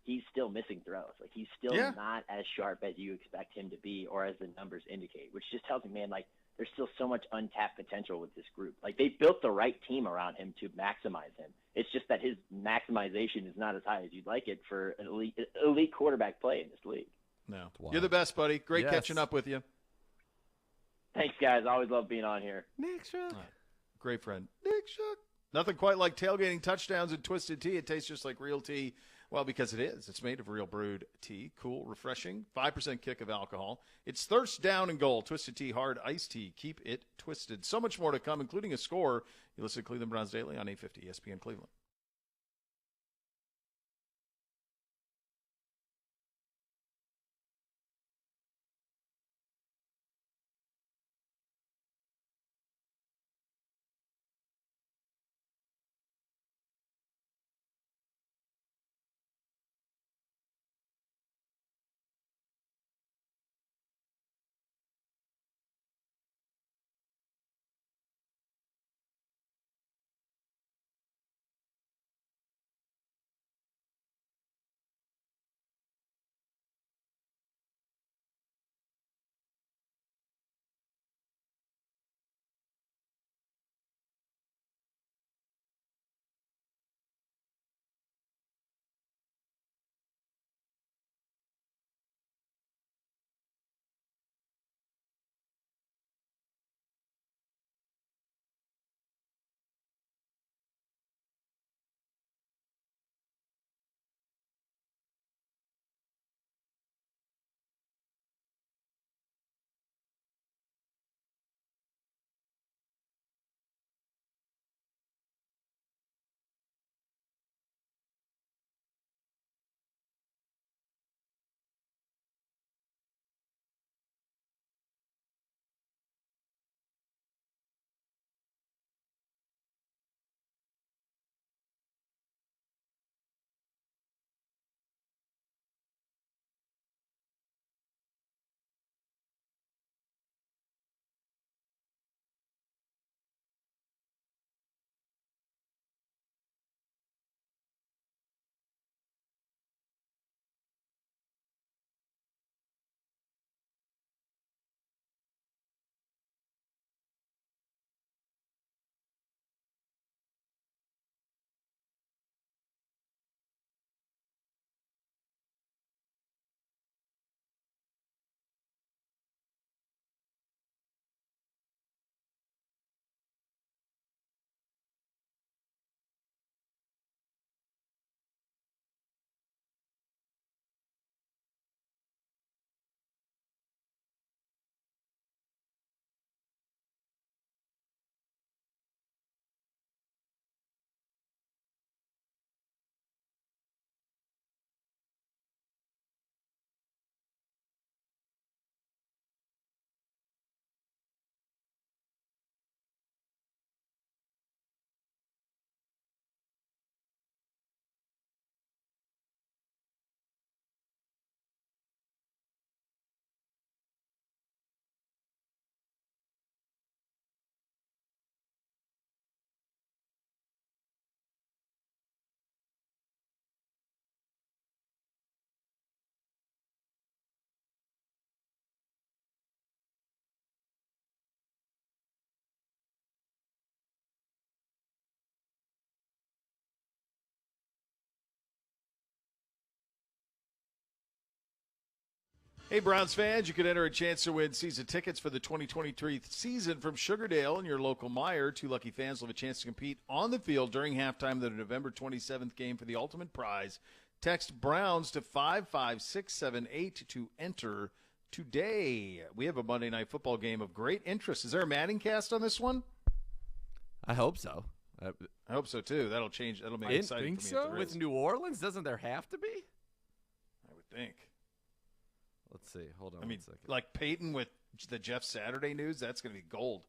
he's still missing throws. Like, he's still not as sharp as you expect him to be or as the numbers indicate, which just tells me, man, like, there's still so much untapped potential with this group. Like, they built the right team around him to maximize him. It's just that his maximization is not as high as you'd like it for an elite quarterback play in this league. No. You're the best, buddy. Great catching up with you. Thanks, guys. Always love being on here. Nick Shook. Great friend. Nick Shook. Nothing quite like tailgating touchdowns and twisted tea. It tastes just like real tea. Well, because it is. It's made of real brewed tea. Cool, refreshing, 5% kick of alcohol. It's thirst down and goal. Twisted tea, hard iced tea. Keep it twisted. So much more to come, including a score. You listen to Cleveland Browns Daily on 850 ESPN Cleveland. Hey, Browns fans, you could enter a chance to win season tickets for the 2023 season from Sugardale and your local Meijer. 2 lucky fans will have a chance to compete on the field during halftime of the November 27th game for the ultimate prize. Text Browns to 55678 to enter today. We have a Monday Night Football game of great interest. Is there a Manning cast on this one? I hope so. I hope so, too. That'll change. That'll make it exciting for me. If there With is. New Orleans, doesn't there have to be? I would think. Let's see. Hold on I mean, one second. like Peyton with the Jeff Saturday news, that's going to be gold.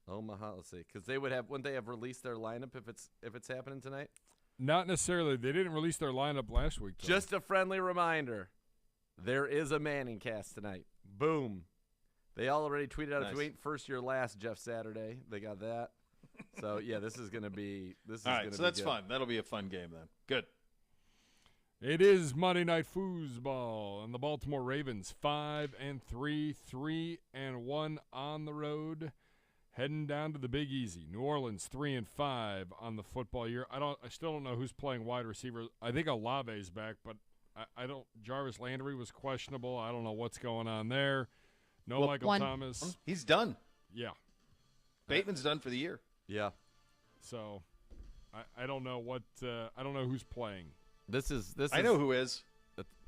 Omaha, let's see. Because wouldn't they have released their lineup if it's happening tonight? Not necessarily. They didn't release their lineup last week. Though. Just a friendly reminder. There is a Manning cast tonight. Boom. They already tweeted out a tweet. First year last Jeff Saturday. They got that. So, yeah, this is going to be – all right, so that's fun. That'll be a fun game then. Good. It is Monday Night Foosball, and the Baltimore Ravens 5-3, 3-1 on the road, heading down to the Big Easy. New Orleans 3-5 on the football year. I still don't know who's playing wide receiver. I think Olave's back, but I don't. Jarvis Landry was questionable. I don't know what's going on there. No Michael Thomas. He's done. Yeah. Bateman's done for the year. Yeah. So I don't know what. I don't know who's playing. This is. I know who is.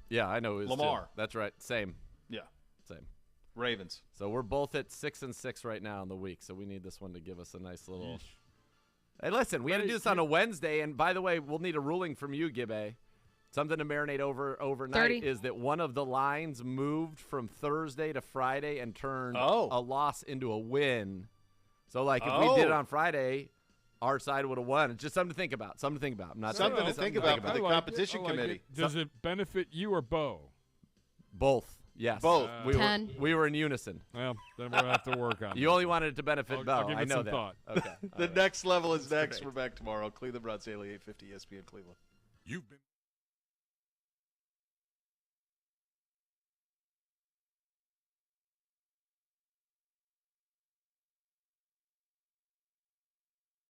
Yeah, I know who is. Lamar. Too. That's right. Same. Yeah. Same. Ravens. So we're both at 6-6 right now in the week. So we need this one to give us a nice little. Hey, listen, we had to do this on a Wednesday, and by the way, we'll need a ruling from you, Gibbe. Something to marinate overnight 30. is that one of the lines moved from Thursday to Friday and turned a loss into a win. So, like, if we did it on Friday, our side would have won. It's just something to think about. Something to think about. I'm not something to think about for the competition committee. Does it benefit you or Bo? Both. Yes. Both. We were in unison. Well, then we'll have to work on it. You only wanted it to benefit Bo. I'll give it I know some that. thought. Okay. The next level is next. We're back tomorrow. Cleveland Browns Daily, 850 ESPN Cleveland. You've been